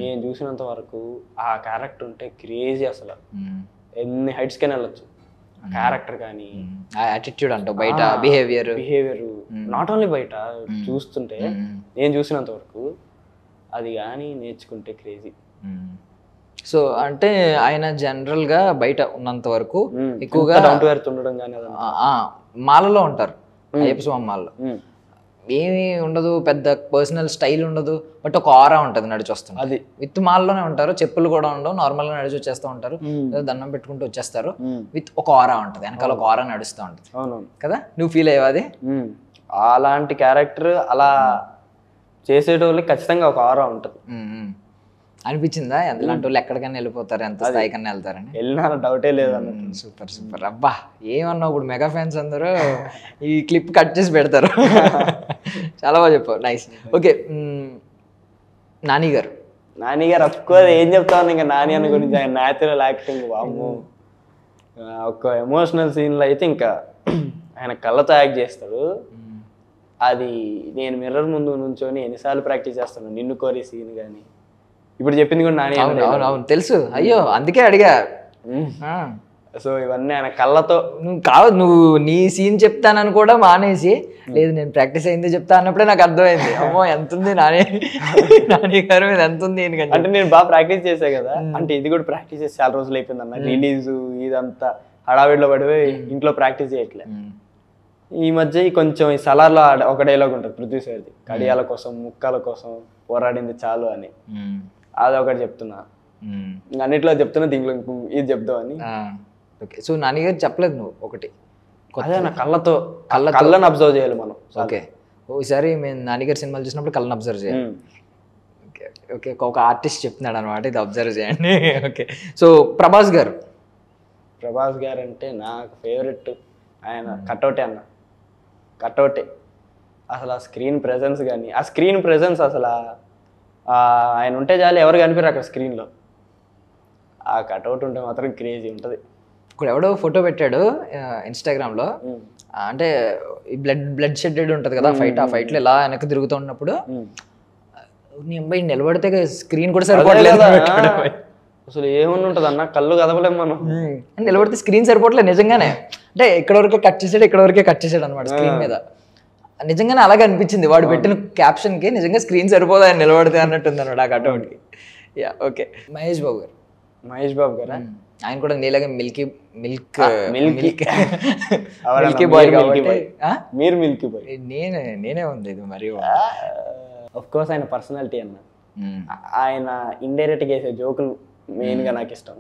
నేను చూసినంత వరకు ఆ క్యారెక్టర్ ఉంటే క్రేజీ. అసలు ఎన్ని హైట్స్ కైనా వెళ్ళొచ్చు క్యారెక్టర్, కానీ యాటిట్యూడ్ అంటావు, బయట బిహేవియర్ నాట్ ఓన్లీ బయట చూస్తుంటే నేను చూసినంత వరకు అది కానీ నేర్చుకుంటే క్రేజీ. సో అంటే ఆయన జనరల్ గా బయట ఉన్నంత వరకు ఎక్కువగా డౌన్ టు ఎర్త్ ఉండడం కానీ మాలలో ఉంటారు, అయ్యప్ప స్వామి మాలలో ఏమీ ఉండదు, పెద్ద పర్సనల్ స్టైల్ ఉండదు, బట్ ఒక ఆరా ఉంటుంది నడిచి వస్తుంది. అది విత్ మాల్లోనే ఉంటారు, చెప్పులు కూడా ఉండవు, నార్మల్ గా నడిచి వచ్చేస్తూ ఉంటారు, దండం పెట్టుకుంటూ వచ్చేస్తారు, విత్ ఒక ఆరా ఉంటుంది, వెనకాల ఒక ఆరా నడుస్తూ ఉంటుంది. అవునవును కదా, నువ్వు ఫీల్ అయ్యావు అది? అలాంటి క్యారెక్టర్ అలా చేసేటోళ్ళకి ఖచ్చితంగా ఒక ఆరా ఉంటుంది. అనిపించిందా ఎలాంటి వాళ్ళు ఎక్కడికైనా వెళ్ళిపోతారు, ఎంత స్థాయికన్నా వెళ్తారని? వెళ్ళినా డౌటే లేదు. Super super. అబ్బా ఏమన్నావు, ఇప్పుడు మెగా ఫ్యాన్స్ అందరూ ఈ క్లిప్ కట్ చేసి పెడతారు. చాలా బాగా చెప్పావు, నైస్. ఓకే, నాని గారు అఫ్ కోర్స్ ఏం చెప్తాను ఇంకా నాని అన్న గురించి, ఆయన న్యాచురల్ యాక్టింగ్ వాము. ఒక ఎమోషనల్ సీన్లో అయితే ఇంకా ఆయన కళ్ళతో యాక్ట్ చేస్తాడు. అది నేను మిర్రర్ ముందు నుంచొని ఎన్నిసార్లు ప్రాక్టీస్ చేస్తాను, నిన్ను కోరి సీన్ కానీ ఇప్పుడు చెప్పింది కూడా నాని. అవును తెలుసు, అయ్యో అందుకే అడిగా. సో ఇవన్నీ ఆయన కళ్ళతో. నువ్వు నీ సీన్ చెప్తానని కూడా మానేసి, లేదు నేను ప్రాక్టీస్ అయింది చెప్తా అన్నప్పుడే నాకు అర్థమైంది, అమ్మో ఎంత ఉంది నాని గారి మీద ఎంత ఉంది. అంటే నేను బాగా ప్రాక్టీస్ చేసా కదా, అంటే ఇది కూడా ప్రాక్టీస్ చేసి చాలా రోజులు అయిపోయింది అన్న. రిలీజ్ ఇదంతా హడావిడిలో పడిపోయి ఇంట్లో ప్రాక్టీస్ చేయట్లే. ఈ మధ్య కొంచెం ఈ సలార్లో ఒక డైలాగ్ ఉంటుంది పృథ్వీ సార్ది, కడియాల కోసం ముక్కల కోసం పోరాడింది చాలు అని. అది ఒకటి చెప్తున్నా, అన్నిట్లో చెప్తున్నా, దీంట్లో ఇది చెప్దాం అని. ఓకే, సో నాని గారు చెప్పలేదు నువ్వు ఒకటి అదే నా కళ్ళని అబ్జర్వ్ చేయాలి మనం. ఓకే, ఈసారి మేము నాన్నగారి సినిమాలు చూసినప్పుడు కళ్ళని అబ్జర్వ్ చేయాలి. ఓకే ఓకే, ఒక ఆర్టిస్ట్ చెప్తున్నాడు అనమాట, ఇది అబ్జర్వ్ చేయండి. ఓకే, సో ప్రభాస్ గారు అంటే నాకు ఫేవరెట్. ఆయన కట్అవుటే అన్న, కట్అవుటే. అసలు ఆ స్క్రీన్ ప్రెజెన్స్ అసలు ఆయన ఉంటే చాలు, ఎవరు కనిపించారు అక్కడ స్క్రీన్లో. ఆ కట్అవుట్ ఉంటే మాత్రం క్రేజీ ఉంటుంది. ఇప్పుడు ఎవడో ఫోటో పెట్టాడు ఇన్స్టాగ్రామ్లో, అంటే ఈ బ్లడ్ షెడ్డెడ్ ఉంటుంది కదా ఫైట్, ఆ ఫైట్లో ఇలా వెనక్కి తిరుగుతూ ఉన్నప్పుడు నీ అబ్బాయి నిలబడితే స్క్రీన్ కూడా సరిపోవట్లేదు. అసలు ఏమన్నా ఉంటుంది అన్న, కళ్ళు కదపలేము మనం. నిలబడితే స్క్రీన్ సరిపోవట్లేదు నిజంగానే. అంటే ఇక్కడ వరకే కట్ చేసాడు అనమాట స్క్రీన్ మీద. నిజంగానే అలాగే అనిపించింది వాడు పెట్టిన క్యాప్షన్కి, నిజంగా స్క్రీన్ సరిపోదా ఆయన నిలబడితే అన్నట్టుంది అనమాట ఆ కట్అవుట్కి. యా ఓకే, మహేష్ బాబు గారు ఆయన కూడా నీలాగే మిల్కీ బాయ్ కాబట్టి. మీరు మిల్కీ బాయ్, నేనే ఉంది ఇది మరి. ఆఫ్ కోర్స్ ఆయన పర్సనాలిటీ అన్న, ఆయన ఇండైరెక్ట్గా వేసే జోకులు మెయిన్గా నాకు ఇష్టం.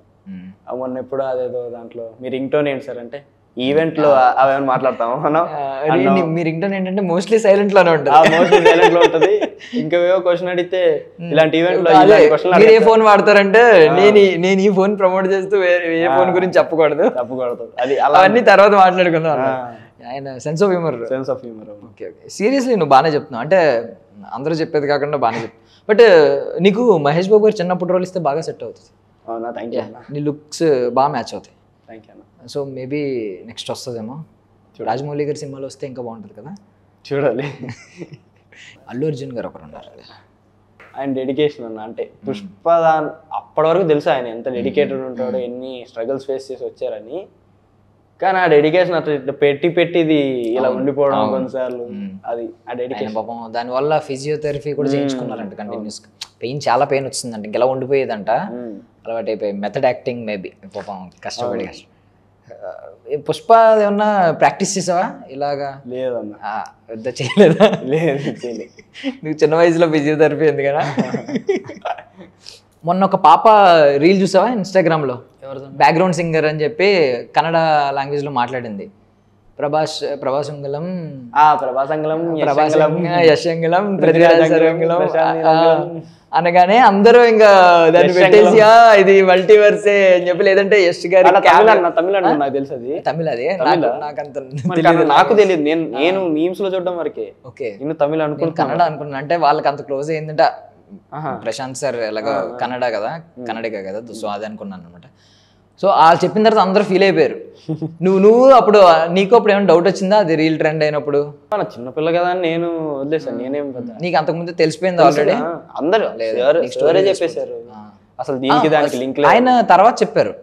మొన్న ఎప్పుడు అదేదో దాంట్లో మీ రింగ్ టోన్ ఏంటి సార్ అంటే ఈవెంట్ లో అవేమైనా మాట్లాడతాము మనం. మీ రింగ్ టోన్ ఏంటంటే మోస్ట్లీ సైలెంట్ లోనే ఉంటుంది. ఇంకా క్వశ్చన్ అడిగితే ఇలాంటి ఈవెంట్ లో మీరు ఏ ఫోన్ వాడతారంటే నేను ఈ ఫోన్ ప్రమోట్ చేస్తూ ఏ ఫోన్ గురించి చెప్పకూడదు. అది అవన్నీ తర్వాత మాట్లాడుకుందాం. ఆయన sense of humour. Okay okay, seriously నువ్వు బాగానే చెప్తున్నావు. అంటే అందరూ చెప్పేది కాకుండా బాగానే చెప్తావు. బట్ నీకు మహేష్ బాబు గారు చిన్నప్పుడు రోల్ ఇస్తే బాగా సెట్ అవుతుంది. అవునా, థ్యాంక్ యూ. నీ లుక్స్ బాగా మ్యాచ్ అవుతాయి. థ్యాంక్ యూ అన్న. సో మేబీ నెక్స్ట్ వస్తుందేమో, రాజమౌళి గారి సినిమాలో వస్తే ఇంకా బాగుంటుంది కదా, చూడాలి. అల్లు అర్జున్ గారు ఒకరు ఉన్నారు, ఆయన డెడికేషన్ అన్న. అంటే పుష్ప అప్పటి వరకు తెలుసు ఆయన ఎంత డెడికేటెడ్ ఉంటాడో, ఎన్ని స్ట్రగుల్స్ ఫేస్ చేసి వచ్చారని. కానీ ఆ డెడికేషన్ అట్లా పెట్టి ఇలా ఉండిపోవడం కొన్నిసార్లు, అది ఆ డెడికేషన్ పాపం. దానివల్ల ఫిజియోథెరపీ కూడా చేయించుకున్నారంట కంటిన్యూస్. చాలా పెయిన్ వచ్చిందంట, ఇంకెలా ఉండిపోయేదంట, అలవాటు అయిపోయి మెథడ్ యాక్టింగ్ మేబీ పాపం కష్టపడి. పుష్ప ఏమన్నా ప్రాక్టీస్ చేసావా ఇలాగా? లేదన్నా, పెద్ద చేయలేదా? లేదు, నువ్వు చిన్న వయసులో ఫిజియోథెరపీ ఉంది కదా. మొన్న ఒక పాప రీల్ చూసావా ఇన్స్టాగ్రామ్లో? బ్యాక్గ్రౌండ్ సింగర్ అని చెప్పి కన్నడ లాంగ్వేజ్లో మాట్లాడింది. ప్రభాసంగలం యశంగలం అనగానే అందరూ ఇంకా దాన్ని పెట్టేసి ఇది మల్టీవర్సే అని చెప్పి, లేదంటే యశ్ గారి తమిళ నాకు తెలుసు. అది తమిళ, అదే నాకు తెలియదు. నేను మీమ్స్ లో చూడడం వరకే. ఓకే, నేను తమిళ అనుకున్నాను, కన్నడ అనుకున్నాను. అంటే వాళ్ళకి అంత క్లోజ్ అయిందంటే ప్రశాంత్ సార్ ఎలాగ కన్నడ కదా, కన్నడగా కదా, సో అది అనుకున్నాను అనమాట. సో వాళ్ళు చెప్పిన తర్వాత అందరూ ఫీల్ అయిపోయారు. నువ్వు అప్పుడు నీకు అప్పుడు ఏమైనా డౌట్ వచ్చిందా అది రీల్ ట్రెండ్ అయినప్పుడు? చిన్నపిల్ల కదా అని నేను వదిలేసాను. నేనేం నీకు అంతకుముందు తెలిసిపోయింది ఆల్రెడీ? అందరూ చెప్పేశారు. అసలు దీనికి దానికి లింక్ లేదు. ఆయన తర్వాత చెప్పారు,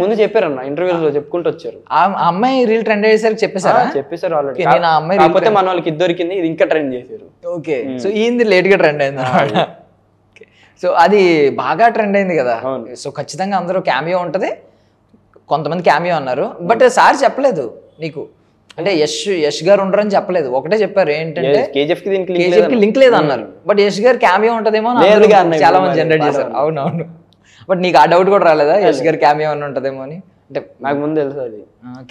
ముందు చెప్పారన్న, ఇంటర్వ్యూలో చెప్పుకుంటూ వచ్చారు. ఆ అమ్మాయి రీల్ ట్రెండ్ అయ్యేసరికి చెప్పేశారు ఆల్రెడీ. కాకపోతే మన వాళ్ళకి ఇది దొరికింది, ఇది ఇంకా ట్రెండ్ చేశారు. ఓకే, సో ఈయనది లేట్ గా ట్రెండ్ అయింది అన్నమాట. సో అది బాగా ట్రెండ్ అయింది కదా. సో ఖచ్చితంగా అందరూ క్యామియో ఉంటుంది, కొంతమంది క్యామియో అన్నారు. బట్ సార్ చెప్పలేదు నీకు, అంటే యశ్ గారు ఉండరని చెప్పలేదు. ఒకటే చెప్పారు ఏంటంటే కేజీఎఫ్ కి లింక్ లేదు అన్నారు. బట్ యశ్ గారు క్యామియో ఉంటదేమో చాలా మంది జనరేట్ చేశారు. అవునవును, బట్ నీకు ఆ డౌట్ కూడా రాలేదా యశ్ గారు క్యామియో అని ఉంటదేమో అని? అంటే నాకు ముందు తెలుసు అది.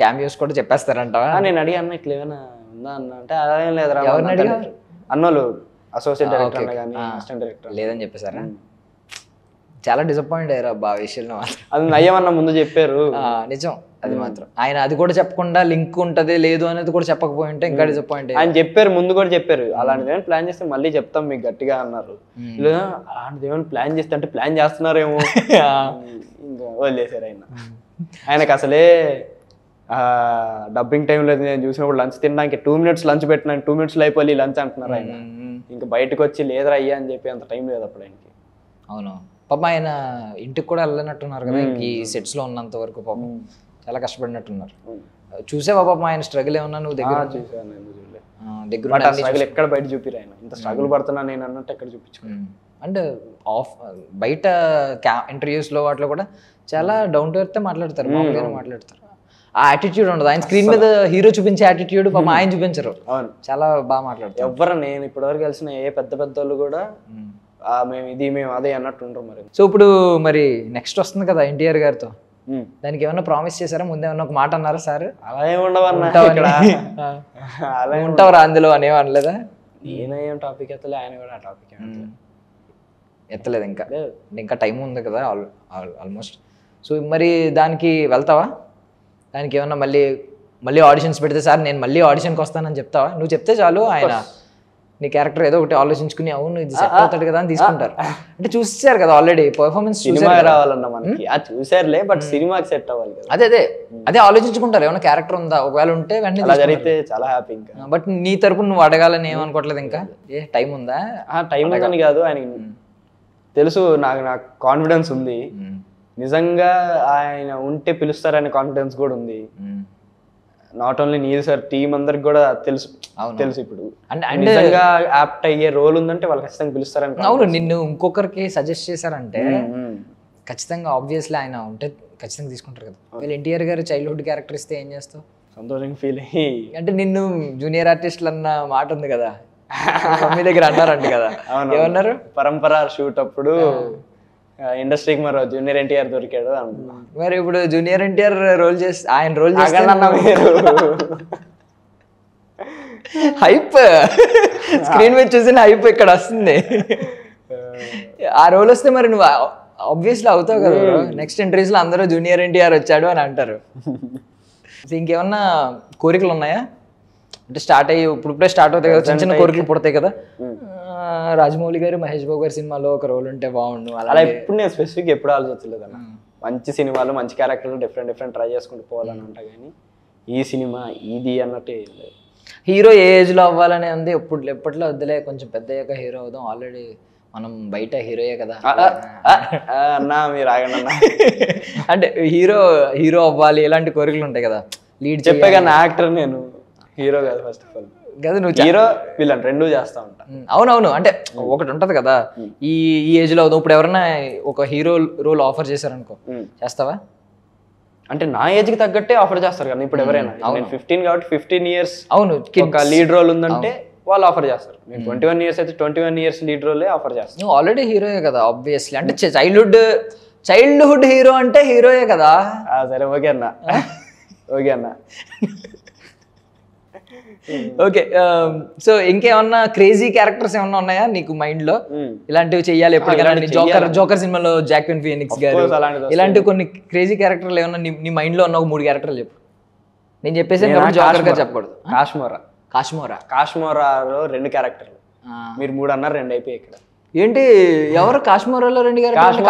క్యామియోస్ కూడా చెప్పేస్తారంటావా? నేను అడిగి అన్న ఇట్లా ఏమైనా ఉందా అన్న అంటే అదేం లేదురా. ఎవరిని అడిగారు? అన్నోళ్ళు అసోసియేట్ డైరెక్టర్ కానీ అసిస్టెంట్ డైరెక్టర్ లేదని చెప్పేసారా? చాలా డిసప్పాయింట్ అయ్యారు అబ్బా ఆ విషయంలో మాత్రం. అది నయ్యమన్న ముందు చెప్పారు. నిజం, అది మాత్రం. ఆయన అది కూడా చెప్పకుండా లింక్ ఉంటది లేదు అనేది కూడా చెప్పకపోయి ఉంటే ఇంకా డిసప్పాయింట్. ఆయన చెప్పారు, ముందు కూడా చెప్పారు, అలాంటిది ఏమైనా ప్లాన్ చేస్తే మళ్ళీ చెప్తాం మీకు గట్టిగా అన్నారు. అలాంటిది ఏమైనా ప్లాన్ చేస్తే అంటే ప్లాన్ చేస్తున్నారేమో ఇంకా వదిలేసారు. ఆయనకు అసలే డబ్బింగ్ టైంలో నేను చూసినప్పుడు లంచ్ తినడానికి 2 minutes లంచ్ పెట్టినాను, 2 minutes అయిపోయి లంచ్ అంటున్నారు ఆయన. ఇంకా బయటకు వచ్చి లేదురా అయ్యా అని చెప్పి అంత టైం లేదు అప్పుడు ఆయనకి. అవును పాపం, ఆయన ఇంటికి కూడా వెళ్ళనట్టున్నారు కదా ఈ సెట్స్ లో ఉన్నంత వరకు. పాపం చాలా కష్టపడినట్టున్నారు. చూసావా పాపం ఆయన స్ట్రగుల్ ఏమన్నా నువ్వు దగ్గర? దగ్గర స్ట్రగుల్ ఎక్కడ బయట చూపిరు ఆయన. ఇంత స్ట్రగుల్ పడుతున్నా నేను అన్నట్టు ఎక్కడ చూపించుకున్నాను. అండ్ బయట ఇంటర్వ్యూస్ లో వాటిలో కూడా చాలా డౌన్ టు ఎర్త్ మాట్లాడతారు, మామూలుగానే మాట్లాడతారు. ఆ యాటిట్యూడ్ ఉండదు. ఆయన స్క్రీన్ మీద హీరో చూపించే యాటిట్యూడ్ పాపం ఆయన చూపించరు. అవును, చాలా బాగా మాట్లాడతారు. ఎవరు నేను ఇప్పటివరకు కలిసిన ఏ పెద్ద పెద్ద వాళ్ళు కూడా మేము అదే అన్నట్టు ఉంటారు మరి. సో ఇప్పుడు మరి నెక్స్ట్ వస్తుంది కదా ఎన్టీఆర్ గారితో దానికి ఏమన్నా ప్రామిస్ చేశారా, ముందే ఏమన్నా ఒక మాట అన్నారా సార్ అలా ఏమి ఉండవన్నా ఇక్కడ, అలా ఉంటావురా అందులో అనేవి అనలేదా? నేనేం టాపిక్ ఎత్తలే, ఆయన కూడా ఆ టాపిక్ ఎత్తలేదు ఇంకా. ఇంకా టైం ఉంది కదా ఆల్మోస్ట్. సో మరి దానికి వెళ్తావా? దానికి ఏమన్నా మళ్ళీ ఆడిషన్స్ పెడితే సార్ నేను మళ్ళీ ఆడిషన్కి వస్తానని చెప్తావా? నువ్వు చెప్తే చాలు, ఆయన నీ క్యారెక్టర్ ఏదో ఒకటి ఆలోచించుకుని అవును ఇది సెట్ అవుతాడు కదా అని తీసుకుంటారు. అంటే చూసారు కదా ఆల్రెడీ పర్ఫార్మెన్స్, సినిమా రావాలన్నా మనకి చూసారులే, బట్ సినిమాకి సెట్ అవ్వాలి కదా. అదే ఆలోచించుకుంటారు ఏమైనా క్యారెక్టర్ ఉందా, ఒకవేళ ఉంటే వెంటనే అలా జరిగితే చాలా హ్యాపీ. ఇంకా బట్ నీ తరపున నువ్వు అడగాలని ఏమనుకోవట్లేదు ఇంకా? టైం ఉందా? టైం ఉందని కాదు, ఆయన తెలుసు నాకు కాన్ఫిడెన్స్ ఉంది, నిజంగా ఆయన ఉంటే పిలుస్తారనే కాన్ఫిడెన్స్ కూడా ఉంది. Not only Neel sir, team అందరికి కూడా తెలుసు ఇప్పుడు అంటే నిజంగా యాప్ట్ అయ్యే రోల్ ఉందంటే వాళ్ళు ఖచ్చితంగా పిలుస్తారని. అవును, నిన్ను ఇంకొకరికి సజెస్ట్ చేశారంటే ఖచ్చితంగా ఆబ్వియస్లీ ఆయన ఉంటే ఖచ్చితంగా తీసుకుంటారు కదా. వీళ్ళు ఎన్టీఆర్ గారు చైల్డ్హుడ్ క్యారెక్టర్ ఇస్తే ఏం చేస్తావు? సంతోషంగా ఫీల్ అయ్యి, అంటే నిన్ను జూనియర్ ఆర్టిస్టులు అన్న మాట ఉంది కదా, మీ దగ్గర అన్నారంట కదా, ఏమన్నారు? పరంపర షూట్ అప్పుడు ఇండస్ట్రీకి మరో జూనియర్ ఎన్టీఆర్ దొరికాడు అంటున్నా. మరి ఇప్పుడు జూనియర్ ఎన్టీఆర్ రోల్ చేసి ఆయన రోల్ చేస్తే హైప్ స్క్రీన్ మీద చూసిన హైప్ ఇక్కడ వస్తుంది. ఆ రోల్ వస్తే మరి నువ్వు ఆబ్వియస్లీ అవుతావు కదా. నెక్స్ట్ ఇంటర్వ్యూస్ లో అందరూ జూనియర్ ఎన్టీఆర్ వచ్చాడు అని అంటారు. ఇంకేమన్నా కోరికలు ఉన్నాయా? అంటే స్టార్ట్ అయ్యి ఇప్పుడే స్టార్ట్ అవుతాయి కదా, చిన్న చిన్న కోరికలు పుడతాయి కదా. రాజమౌళి గారు మహేష్ బాబు గారి సినిమాలో ఒక రోల్ ఉంటే బాగుండు అలా ఎప్పుడు నేను స్పెసిఫిక్ ఎప్పుడు ఆలోచించలేదు అన్న. మంచి సినిమాలు మంచి క్యారెక్టర్లు డిఫరెంట్ ట్రై చేసుకుంటూ పోవాలని ఉంటా, కానీ ఈ సినిమా ఇది అన్నట్టు హీరో ఏ ఏజ్ లో అవ్వాలనే ఉంది. ఎప్పట్లో వద్దులే, కొంచెం పెద్ద అయ్యాక హీరో అవుదాం, ఆల్రెడీ మనం బయట హీరోయే కదా అన్నా. మీరు ఆగండి అన్న. అంటే హీరో అవ్వాలి ఇలాంటి కోరికలు ఉంటాయి కదా. లీడ్ చెప్పే కానీ యాక్టర్, నేను హీరో కాదు ఫస్ట్ ఆఫ్ ఆల్. కదా నువ్వు హీరో విలన్ రెండూ చేస్తా ఉంటా. అవునవును, అంటే ఒకటి ఉంటది కదా, ఈ ఏజ్ లో అవుదాం. ఇప్పుడు ఎవరైనా ఒక హీరో రోల్ ఆఫర్ చేశారనుకో, చేస్తావా? అంటే నా ఏజ్ కి తగ్గట్టే ఆఫర్ చేస్తారు కదా ఇప్పుడు ఎవరైనా. నేను 15 కాబట్టి 15 years అవును ఒక లీడ్ రోల్ ఉందంటే వాళ్ళు ఆఫర్ చేస్తారు. నేను 21 years అయితే 21 years లీడ్ రోలే ఆఫర్ చేస్తాను. నువ్వు ఆల్రెడీ హీరోయే కదా ఆబ్వియస్లీ. అంటే చైల్డ్హుడ్ హీరో అంటే హీరోయే కదా. సరే ఓకే అన్న, ఓకే అన్న. ఓకే, సో ఇంకేమన్నా క్రేజీ క్యారెక్టర్స్ ఏమన్నా ఉన్నాయా నీకు మైండ్ లో? ఇలాంటివి చెయ్యాలి ఎప్పుడు? జోకర్ సినిమాలో జాక్విన్ ఫీనిక్స్ గారు, ఇలాంటి కొన్ని క్రేజీ క్యారెక్టర్లు ఏమన్నా నీ మైండ్ లో ఉన్న ఒక 3 క్యారెక్టర్లు చెప్పు. నేను చెప్పేసి జోకర్ గా చెప్పకూడదు. కాశ్మోరాలో 2 క్యారెక్టర్లు, మీరు 3 అన్నారు, 2 అయిపోయి. ఇక్కడ ఏంటి ఎవరు కాశ్మోరాలో 2 క్యారెక్టర్లు?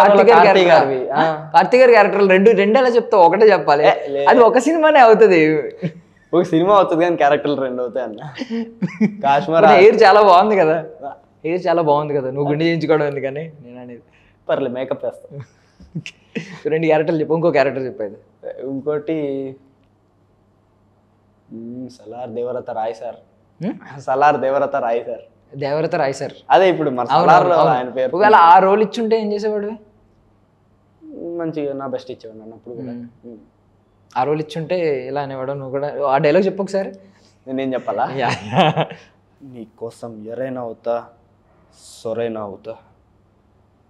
కార్తీక్ గారి క్యారెక్టర్లు 2 ఎలా చెప్తావు? ఒకటే చెప్పాలి, అది ఒక సినిమానే అవుతుంది. ఒక సినిమా అవుతుంది కానీ క్యారెక్టర్లు 2 అవుతాయి అన్న. కాశ్మీర్ హెయిర్ చాలా బాగుంది కదా, నువ్వు గుండె చేయించుకోవడం ఎందుకని నేను అనేది. పర్లేదు, మేకప్ వేస్తాను. 2 క్యారెక్టర్లు చెప్పు. ఇంకో క్యారెక్టర్ చెప్పేది. ఇంకోటి సలార్ దేవరత రాయ్ సార్. అదే ఇప్పుడు ఆయన పేరు. ఒకవేళ ఆ రోల్ ఇచ్చుంటే ఏం చేసేవాడు? మంచిగా నా బెస్ట్ ఇచ్చేవాడు అన్నప్పుడు కూడా. ఆ రోల్ ఇచ్చుంటే ఇలా అనేవాడు. నువ్వు కూడా ఆ డైలాగ్ చెప్పు ఒకసారి. నేనేం చెప్పాలా? నీ కోసం ఎరైనా అవుతా, సొరైనా అవుతా,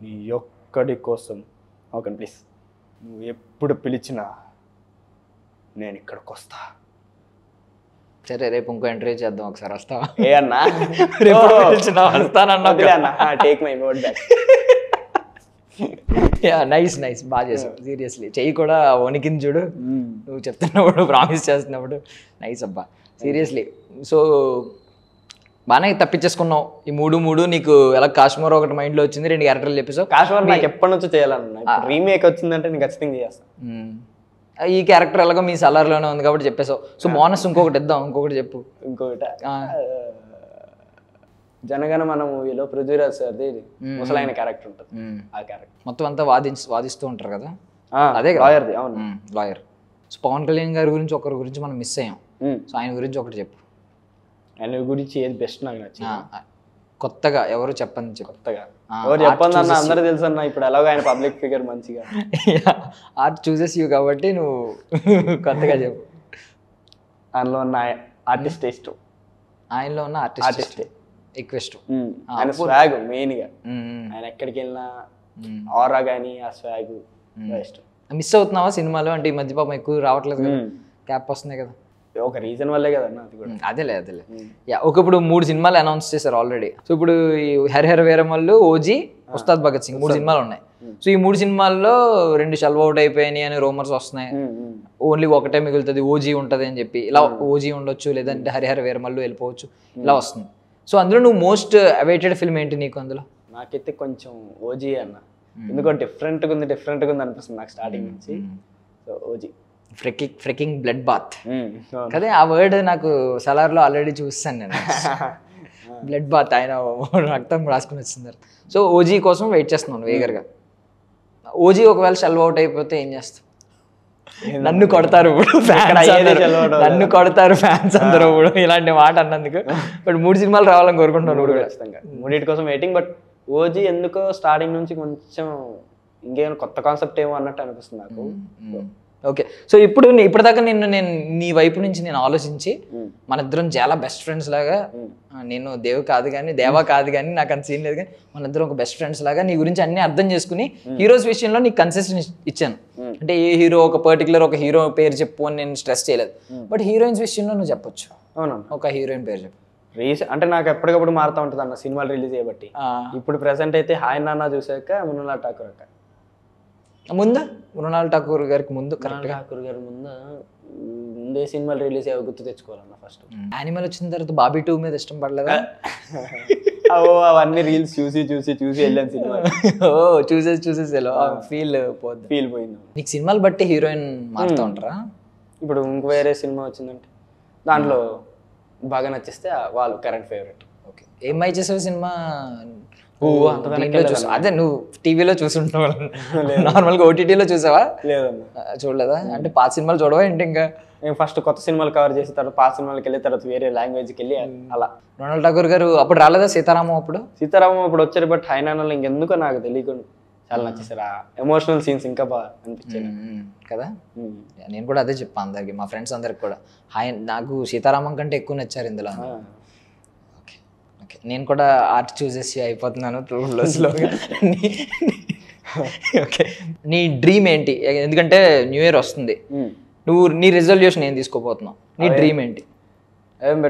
నీ ఒక్కడి కోసం. ఓకే ప్లీజ్, నువ్వు ఎప్పుడు పిలిచినా నేను ఇక్కడికి వస్తా. సరే, రేపు ఇంకో ఇంటర్వ్యూ చేద్దాం ఒకసారి. వస్తావా? ఏ అన్నా, వస్తానన్నా. Take my word back. Nice బాగా చేసావు. సీరియస్లీ చెయ్యి కూడా వణికింది చూడు నువ్వు చెప్తున్నప్పుడు, ప్రామిస్ చేస్తున్నప్పుడు. నైస్ అబ్బా, సీరియస్లీ. సో బాగానే తప్పించేసుకున్నావు. ఈ 3 నీకు ఎలా కాశ్మీర్ ఒకటి మైండ్ లో వచ్చింది, 2 క్యారెక్టర్లు చెప్పేసావు. కాశ్మీర్ నాకు ఎప్పటి నుంచో చేయాలన్నా, రీమేక్ వచ్చిందంటే నేను ఖచ్చితంగా చేస్తాను. ఈ క్యారెక్టర్ ఎలాగో మీ సలార్లోనే ఉంది కాబట్టి చెప్పేసావు. సో బోనస్ ఇంకొకటి ఇద్దాం. ఇంకొకటి చెప్పు. ఇంకొకటి జనగణ మన మూవీలో పృథ్వీరాజ్ సార్ది ముసలైన క్యారెక్టర్ ఉంటుంది. ఆ క్యారెక్టర్ మొత్తం అంతా వాదిస్తూ ఉంటారు కదా, అదే లాయర్ది. అవును, లాయర్. సో పవన్ కళ్యాణ్ గారి గురించి ఒకరి గురించి మనం మిస్ అయ్యాం. సో ఆయన గురించి ఒకటి చెప్పు. ఆయన గురించి ఏది బెస్ట్ నాకు నచ్చింది? కొత్తగా ఎవరు చెప్పండి. కొత్తగా ఎవరు చెప్పండి అన్న, అందరూ తెలుసు అన్న. ఇప్పుడు ఎలాగో ఆయన పబ్లిక్ ఫిగర్ మంచిగా. ఆర్ట్ చూసెస్ యూ కాబట్టి నువ్వు కొత్తగా చెప్పు. ఆయనలో ఉన్న ఆర్టిస్ట్ ఇష్టం. ఆయనలో ఉన్న ఆర్టిస్ట్ ఎక్కువ ఇష్టం. ఆయన స్వాగ్ మెయిన్ గా, ఆయన ఎక్కడికి వెళ్ళినా ఆరా గానీ ఆ స్వాగ్ ఇష్టం. మిస్ అవుతున్నావా సినిమాలో? అంటే ఈ మధ్య పాపం ఎక్కువ రావట్లేదు కదా, క్యాప్ వస్తున్నాయి కదా. ఒక రీజన్ వల్లే కదన్నా అది కూడా. అదేలే యా. ఇప్పుడు 3 సినిమాలు అనౌన్స్ చేశారు ఆల్రెడీ. సో ఇప్పుడు ఈ హరిహర వీరమల్లు, ఓజీ, ఉస్తాద్ భగత్ సింగ్ 3 సినిమాలు ఉన్నాయి. సో ఈ 3 సినిమాల్లో 2 షెల్వ్ అవుట్ అయిపోయినాయి అని రూమర్స్ వస్తున్నాయి. ఓన్లీ ఒకటే మిగులుతుంది, ఓజీ ఉంటుంది అని చెప్పి. ఇలా ఓజీ ఉండొచ్చు, లేదంటే హరిహర వీరమల్లు వెళ్ళిపోవచ్చు, ఇలా వస్తుంది. సో అందులో నువ్వు మోస్ట్ అవైటెడ్ ఫిల్మ్ ఏంటి నీకు అందులో? నాకైతే కొంచెం ఓజీ అన్న, ఎందుకంటే డిఫరెంట్గా ఉంది అనిపిస్తుంది నాకు స్టార్టింగ్ నుంచి. So OG. Freaking blood bath కదా ఆ వర్డ్. నాకు సలార్లో ఆల్రెడీ చూస్తాను నేను. బ్లడ్ బాత్, ఆయన రక్తం రాసుకుని వచ్చింది. సో ఓజీ కోసం వెయిట్ చేస్తున్నాను వేగర్గా. ఓజీ ఒకవేళ షెల్వ్ అవుట్ అయిపోతే ఏం చేస్తావు? నన్ను కొడతారు ఇప్పుడు నన్ను కొడతారు ఫ్యాన్స్ అందరూ ఇప్పుడు ఇలాంటి మాట అన్నందుకు. బట్ 3 సినిమాలు రావాలని కోరుకుంటున్నాను కూడా ఖచ్చితంగా. 3 కోసం వెయిటింగ్. బట్ ఓజీ ఎందుకో స్టార్టింగ్ నుంచి కొంచెం ఇంకేమైనా కొత్త కాన్సెప్ట్ ఏమో అన్నట్టు అనిపిస్తుంది నాకు. ఓకే. సో ఇప్పటిదాకా నేను నీ వైపు నుంచి నేను ఆలోచించి మన ఇద్దరం చాలా బెస్ట్ ఫ్రెండ్స్ లాగా, నేను దేవా కాదు కానీ నాకు అంత సీన్ లేదు, కానీ మన ఇద్దరం ఒక బెస్ట్ ఫ్రెండ్స్ లాగా నీ గురించి అన్ని అర్థం చేసుకుని హీరోస్ విషయంలో నీకు కన్సిస్టెన్సీ ఇచ్చాను. అంటే ఏ హీరో ఒక హీరో పేరు చెప్పు అని నేను స్ట్రెస్ చేయలేదు. బట్ హీరోయిన్స్ విషయంలో నువ్వు చెప్పొచ్చు. అవునా? ఒక హీరోయిన్ పేరు చెప్పు. అంటే నాకు ఎప్పటికప్పుడు మారుతూ ఉంటుంది అన్న సినిమాలు రిలీజ్ చేయబట్టి. ఇప్పుడు ప్రెసెంట్ అయితే హాయ్ నాన్న చూసాక మృణాల్ ఠాకూర్ అక్క ముందు, మృణాల్ ఠాకూర్ గారికి ముందు, ఠాకూర్ గారి ముందే సినిమాలు రిలీజ్ అయ్యే గుర్తు తెచ్చుకోవాలన్న. ఫస్ట్ యానిమల్ వచ్చిన తర్వాత బాబీ 2 మీద ఇష్టం పడలేదా? అవన్నీ రీల్స్ చూసి వెళ్ళాను సినిమా. చూసేసి ఫీల్ పోయింది. నీకు సినిమాలు బట్టి హీరోయిన్ మారుతూ ఉంటారా? ఇప్పుడు ఇంకో వేరే సినిమా వచ్చిందంటే దాంట్లో బాగా నచ్చిస్తే వాళ్ళు కరెంట్ ఫేవరెట్. ఓకే. ఏమై చేసావు సినిమా? అదే నువ్వు టీవీలో చూసుంటావు, నార్మల్గా ఓటీటీలో చూసావా? లేదన్నా, చూడలేదా? అంటే పాత సినిమాలు చూడవా ఏంటి? ఇంకా నేను ఫస్ట్ కొత్త సినిమాలు కవర్ చేసిన తర్వాత పాత సినిమాలకి వెళ్ళి తర్వాత వేరే లాంగ్వేజ్కి వెళ్ళి అలా. మృణాల్ ఠాకూర్ గారు అప్పుడు రాలేదా? సీతారామం అప్పుడు వచ్చారు. బట్ హైనానాలో ఇంకెందుకో నాకు తెలియకుండా చాలా నచ్చేసారు. ఆ ఎమోషనల్ సీన్స్ ఇంకా బాగా అనిపించాయి కదా. నేను కూడా అదే చెప్పాను అందరికి, మా ఫ్రెండ్స్ అందరికి కూడా. నాకు సీతారామం కంటే ఎక్కువ నచ్చారు ఇందులో. ఓకే. నేను కూడా ఆర్ట్ చూసేసి అయిపోతున్నాను స్లోగా. ఓకే. నీ డ్రీమ్ ఏంటి? ఎందుకంటే న్యూ ఇయర్ వస్తుంది, నీ రెజల్యూషన్ ఏం తీసుకోపోతున్నావు? నీ డ్రీమ్ ఏంటి?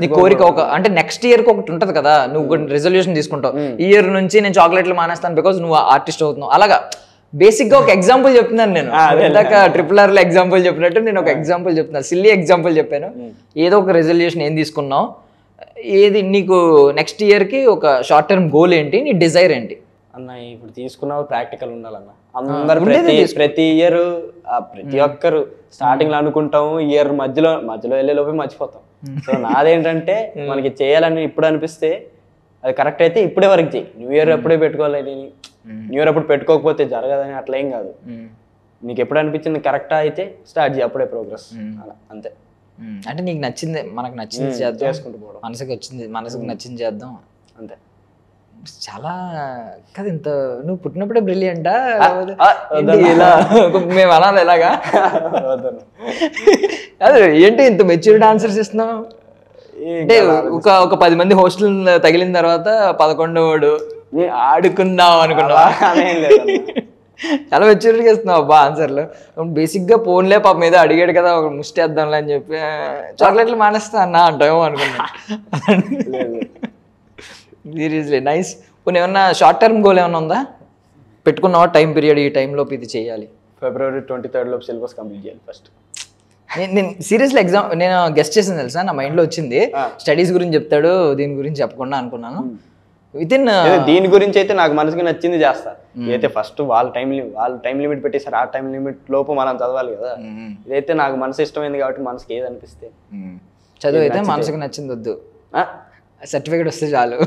నీ కోరిక అంటే నెక్స్ట్ ఇయర్కి ఒకటి ఉంటుంది కదా, నువ్వు రెజల్యూషన్ తీసుకుంటావు. ఈ ఇయర్ నుంచి నేను చాక్లెట్లు మానేస్తాను బికాజ్ నువ్వు ఆర్టిస్ట్ అవుతున్నావు. అలాగా బేసిక్ గా ఒక ఎగ్జాంపుల్ చెప్తున్నాను నేను. ఇందాక RRR లో ఎగ్జాంపుల్ చెప్పినట్టు నేను ఒక ఎగ్జాంపుల్ చెప్తున్నాను, సిల్లీ ఎగ్జాంపుల్ చెప్పాను. ఏదో ఒక రెజల్యూషన్ ఏం తీసుకున్నావు? ఏది నీకు నెక్స్ట్ ఇయర్కి ఒక షార్ట్ టర్మ్ గోల్ ఏంటి? నీ డిజైర్ ఏంటి? అన్న ఇప్పుడు తీసుకున్నావు ప్రాక్టికల్ ఉండాలన్న. అందరు ప్రతి ఇయర్ ప్రతి ఒక్కరు స్టార్టింగ్ లో అనుకుంటాము, ఇయర్ మధ్యలో వెళ్ళే లోపే మర్చిపోతాం. సో నాదేంటంటే మనకి చేయాలని ఇప్పుడు అనిపిస్తే అది కరెక్ట్ అయితే ఇప్పుడే వరకు చేయి. న్యూ ఇయర్ అప్పుడే పెట్టుకోవాలి, న్యూ ఇయర్ అప్పుడు పెట్టుకోకపోతే జరగదని అట్లా ఏం కాదు. నీకు ఎప్పుడు అనిపించింది కరెక్ట్ అయితే స్టార్ట్ చేయి, అప్పుడే ప్రోగ్రెస్. అంతే. అంటే నీకు నచ్చింది, మనకు నచ్చింది చేద్దాం, చేసుకుంటూ పోవడం. మనసుకు నచ్చింది చేద్దాం, అంతే. చాలా కదా. ఇంత నువ్వు పుట్టినప్పుడే బ్రిలియంటా? మేము అనాలి ఎలాగా? అదే ఏంటి ఇంత మెచ్యూర్డ్ ఆన్సర్స్ ఇస్తున్నావు? అంటే ఒక 10 మంది హోస్టల్ తగిలిన తర్వాత 11వ వాడు ఆడుకుందాం అనుకున్నావా? చాలా మెచ్యూరిటీగా ఇస్తున్నావు అబ్బా ఆన్సర్లు. బేసిక్గా ఫోన్లే పాప మీద అడిగాడు కదా, ఒక ముష్టి వేద్దాంలే అని చెప్పి చాక్లెట్లు మానేస్తా అన్నా అంటావేమో అనుకున్నా. Seriously nice. కొన్ని ఏమన్నా షార్ట్ టర్మ్ గోల్ ఏమన్నా ఉందా పెట్టుకున్నావా? టైం పీరియడ్, ఈ టైంలోపు ఇది చేయాలి, February 23rd లోపు సిలబస్ కంప్లీట్ చేయాలి ఫస్ట్. నేను సీరియస్లీ నేను గెస్ట్ చేసింది తెలుసా, నా మైండ్లో వచ్చింది. స్టడీస్ గురించి చెప్తాడు, దీని గురించి చెప్పకుండా అనుకున్నాను. దీని గురించి అయితే నాకు మనసుకి నచ్చింది చేస్తా. ఇదైతే ఫస్ట్ వాళ్ళ టైం లిమిట్ పెట్టేసారు, ఆ టైం లిమిట్ లోపు మనం చదవాలి కదా. ఇదైతే నాకు మనసు ఇష్టమైంది కాబట్టి మనసుకి ఏది అనిపిస్తే చదువు. అయితే మనసుకు నచ్చింది వద్దు, సర్టిఫికేట్ వస్తే చాలు.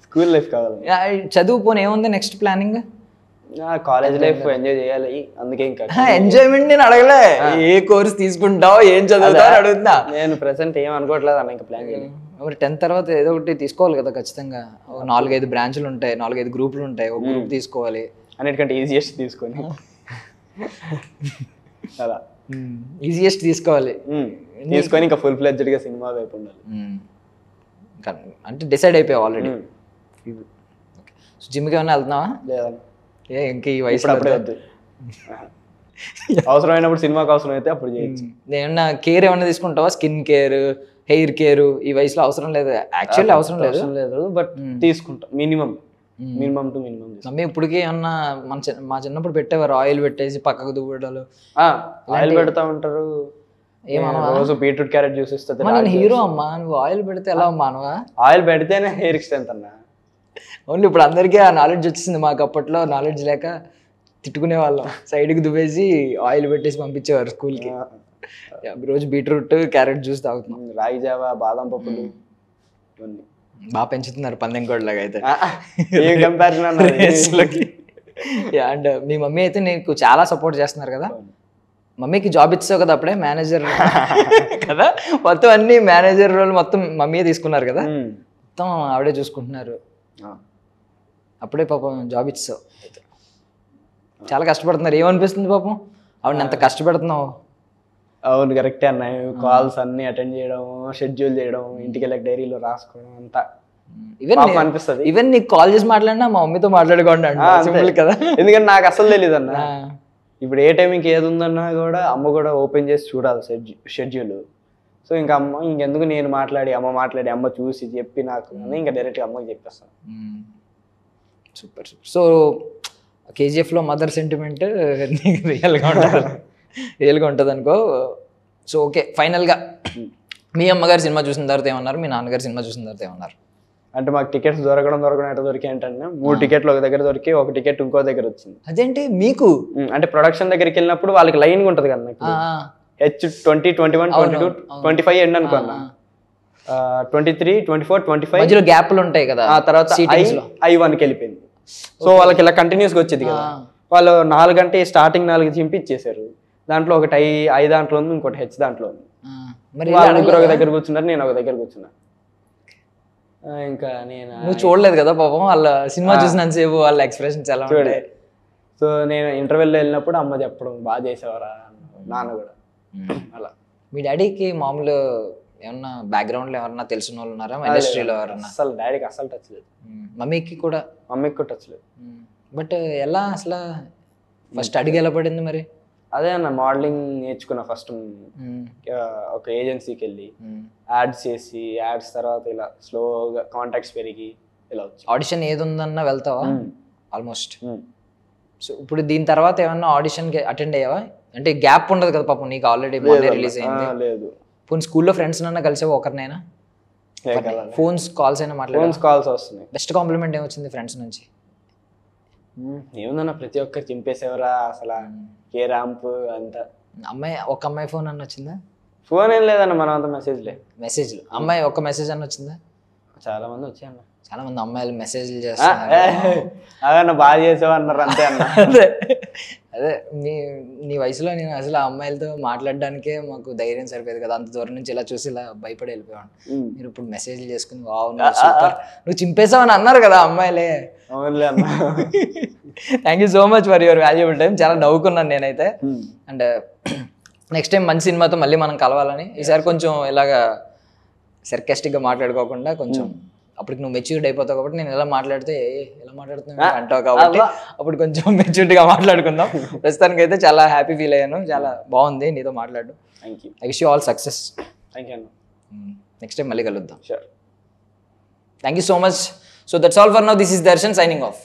స్కూల్ లైఫ్ కావాలి. చదువు పోనీ ఏముంది next planning? College life enjoy చేయాలి, అందుకే. ఇంకా ఎంజాయ్మెంట్ నేను అడగలే, ఏ కోర్స్ తీసుకుంటావు, ఏం చదువుతావు అడుగుతున్నా. నేను ప్రెసెంట్ ఏం అనుకోవట్లేదు అన్న, ఇంకా ప్లాన్ చేయాలి. మరి 10th తర్వాత ఏదో ఒకటి తీసుకోవాలి కదా ఖచ్చితంగా. 4-5 బ్రాంచ్లు ఉంటాయి, 4-5 గ్రూపులు ఉంటాయి, ఒక గ్రూప్ తీసుకోవాలి. అన్నిటికంటే ఈజియెస్ట్ తీసుకొని అలా ఈజియెస్ట్ తీసుకొని ఇంకా ఫుల్ ఫ్లెడ్జ్డ్గా సినిమా వైపు ఉండాలి అంటే డిసైడ్ అయిపోయావు ఆల్రెడీ. జిమ్కి ఏమైనా వెళ్తున్నావా? లేదా? ఇంక ఈ వయసు అవసరమైనప్పుడు సినిమాకి అవసరం అయితే అప్పుడు చేయొచ్చు. ఏమన్నా కేర్ ఏమన్నా తీసుకుంటావా? స్కిన్ కేర్, హెయిర్ కేర్ ఈ వయసులో అవసరం లేదు, యాక్చువల్లీ అవసరం లేదు, బట్ తీసుకుంటాం మినిమం టు మినిమం. మమ్మీ ఇప్పటికీ ఏమన్నా మా చిన్నప్పుడు పెట్టేవారు ఆయిల్ పెట్టేసి పక్కకు దువ్వడాలు, ఆయిల్ పెడతా ఉంటారు. రోజు బీట్రూట్ క్యారెట్ జ్యూస్ ఇస్తుంది. నేను హీరో అమ్మా, నువ్వు ఆయిల్ పెడితే ఎలా మానవా? ఆయిల్ పెడితేనే హెయిర్ స్ట్రెంత్ అన్న. ఓన్లీ ఇప్పుడు అందరికీ ఆ నాలెడ్జ్ వచ్చేసింది, మాకు అప్పట్లో నాలెడ్జ్ లేక తిట్టుకునే వాళ్ళం. సైడ్కి దువ్వేసి ఆయిల్ పెట్టేసి పంపించేవారు స్కూల్కి. రోజు బీట్రూట్ క్యారెట్ జ్యూస్ తాగుతున్నాం. రాగి జావా, బాదం పప్పులు ఇవన్నీ బాగా పెంచుతున్నారు పందెంకోడ్లాగా అయితే. అండ్ మీ మమ్మీ అయితే నీకు చాలా సపోర్ట్ చేస్తున్నారు కదా. మమ్మీకి జాబ్ ఇచ్చావు కదా అప్పుడే, మేనేజర్ కదా, మొత్తం అన్ని మేనేజర్ రోల్ మొత్తం మమ్మీ తీసుకున్నారు కదా, మొత్తం ఆవిడే చూసుకుంటున్నారు. అప్పుడే పాపం జాబ్ ఇచ్చావు, చాలా కష్టపడుతున్నారు. ఏమనిపిస్తుంది పాపం ఆవిడని ఎంత కష్టపెడుతున్నావు? అవును కరెక్టే అన్న. కాల్స్ అన్ని అటెండ్ చేయడం, షెడ్యూల్ చేయడం, ఇంటికి వెళ్ళక డైరీలో రాసుకోవడం అంతా అనిపిస్తుంది. ఈవెన్ నీకు కాల్ చేసి మాట్లాడినా మా మమ్మీతో మాట్లాడుకోండి కదా, ఎందుకంటే నాకు అసలు తెలియదు అన్న. ఇప్పుడు ఏ టైంకి ఏది ఉందన్నా కూడా అమ్మ కూడా ఓపెన్ చేసి చూడాలి షెడ్యూల్. సో ఇంకా అమ్మ ఇంకెందుకు నేను మాట్లాడి అమ్మ చూసి చెప్పి నాకు ఇంకా డైరెక్ట్గా అమ్మకి చెప్పేస్తాను. Super super. సో కేజీఎఫ్లో మదర్ సెంటిమెంట్ నీకు రియల్గా ఉంటుంది అనుకో. సో ఓకే, ఫైనల్గా మీ అమ్మగారు సినిమా చూసిన తర్వాత ఏమన్నారు, మీ నాన్నగారు సినిమా చూసిన తర్వాత ఏమన్నారు? అంటే మాకు టికెట్స్ దొరకడం ఎట్లా దొరికాయి అంటే 3 టికెట్లు ఒక దగ్గర దొరికి, ఒక టికెట్ ఇంకో దగ్గర వచ్చింది. అదేంటి మీకు? అంటే ప్రొడక్షన్ దగ్గరికి వెళ్ళినప్పుడు వాళ్ళకి లైన్ ఉంటుంది కదా, H20, 21, 22, 25 ఎండ్ అనుకున్నా, 23, 24, 25 మధ్యలో గ్యాప్లు ఉంటాయి కదా. ఆ తర్వాత I1కి వెళ్ళిపోయింది. సో వాళ్ళకి ఇలా కంటిన్యూస్గా వచ్చేది కదా. వాళ్ళు 4 గంటలు స్టార్టింగ్ 4 చింపి ఇచ్చేసారు. దాంట్లో ఒకటి I దాంట్లో ఉంది, ఇంకోటి H దాంట్లో ఉంది. వాళ్ళు ముగ్గురు ఒక దగ్గర కూర్చున్నారు, నేను ఒక దగ్గర కూర్చున్నా. ఇంకా నువ్వు చూడలేదు కదా పాపం, వాళ్ళ సినిమా చూసినంతసేపు వాళ్ళ ఎక్స్ప్రెషన్స్ ఎలా ఉంటాయి. సో నేను ఇంటర్వెల్లో వెళ్ళినప్పుడు అమ్మ చెప్పడం బాగా చేసేవారా, నాన్న కూడా అలా. మీ డాడీకి మామూలు ఏమన్నా బ్యాక్గ్రౌండ్లో ఎవరన్నా తెలిసిన వాళ్ళు ఉన్నారా ఇండస్ట్రీలో ఎవరన్నా? అసలు డాడీకి అసలు టచ్ లేదు. మమ్మీకి కూడా టచ్ లేదు. బట్ ఎలా అసలు ఫస్ట్ అడిగి ఎలా పడింది మరి? అదే అన్న, మోడలింగ్ నేర్చుకున్నా ఫస్ట్. ఒక ఏజెన్సీకి వెళ్ళి యాడ్స్ చేసి, యాడ్స్ తర్వాత ఇలా స్లోగా కాంటాక్ట్స్ పెరిగి ఇలా వచ్చి. ఆడిషన్ ఏది ఉందన్నా వెళ్తావా ఆల్మోస్ట్? సో ఇప్పుడు దీని తర్వాత ఏమన్నా ఆడిషన్కి అటెండ్ అయ్యావా? అంటే గ్యాప్ ఉండదు కదా పాపం నీకు, ఆల్రెడీ రిలీజ్ అయింది. లేదు. పోనీ స్కూల్లో ఫ్రెండ్స్ నన్నా కలిసావా ఒకరినైనా? ఫోన్స్ కాల్స్ అయినా మాట్లాడారు? కాల్స్ వస్తున్నాయి. బెస్ట్ కాంప్లిమెంట్ ఏమొచ్చింది ఫ్రెండ్స్ నుంచి? ఏముందన్న, ప్రతి ఒక్కరు చింపేసేవరా అసలు, ఏ ర్యాంప్ అంతా. ఒక అమ్మాయి ఫోన్ అన్న వచ్చిందా? ఫోన్ ఏం లేదన్న, మనం అంతా మెసేజ్లు. అమ్మాయి ఒక మెసేజ్ అన్న వచ్చిందా? చాలా మంది వచ్చాయన్న, చాలా మంది అమ్మాయిలు మెసేజ్లు చేస్తున్నారు. అదన్న బాగా చేసావు అన్నారు అంతే అన్న. అదే నీ వయసులో నేను అసలు ఆ అమ్మాయిలతో మాట్లాడడానికే మాకు ధైర్యం సరిపోయేది కదా, అంత దూరం నుంచి ఇలా చూసి ఇలా భయపడి వెళ్ళిపోయాను. మీరు ఇప్పుడు మెసేజ్లు చేసుకుని నువ్వు చింపేసావని అన్నారు కదా అమ్మాయిలే. అవునులే అన్న. Thank you so much for your valuable time. చాలా నవ్వుకున్నాను నేనైతే. అండ్ నెక్స్ట్ టైం మంచి సినిమాతో మళ్ళీ మనం కలవాలని. ఈసారి కొంచెం ఇలాగా సర్కాస్టిక్గా మాట్లాడుకోకుండా కొంచెం అప్పటికి నువ్వు మెచ్యూర్డ్ అయిపోతావు కాబట్టి నేను ఎలా మాట్లాడితే ఎలా మాట్లాడుతున్నా అంటావు కాబట్టి అప్పుడు కొంచెం మెచ్యూర్డ్గా మాట్లాడుకుందాం. ప్రస్తుతానికి అయితే చాలా హ్యాపీ ఫీల్ అయ్యాను, చాలా బాగుంది నీతో మాట్లాడు. I wish you all success. Next time మళ్ళీ కలుద్దాం. Sure. Thank you so much. So that's all for now. This is Darshan signing off.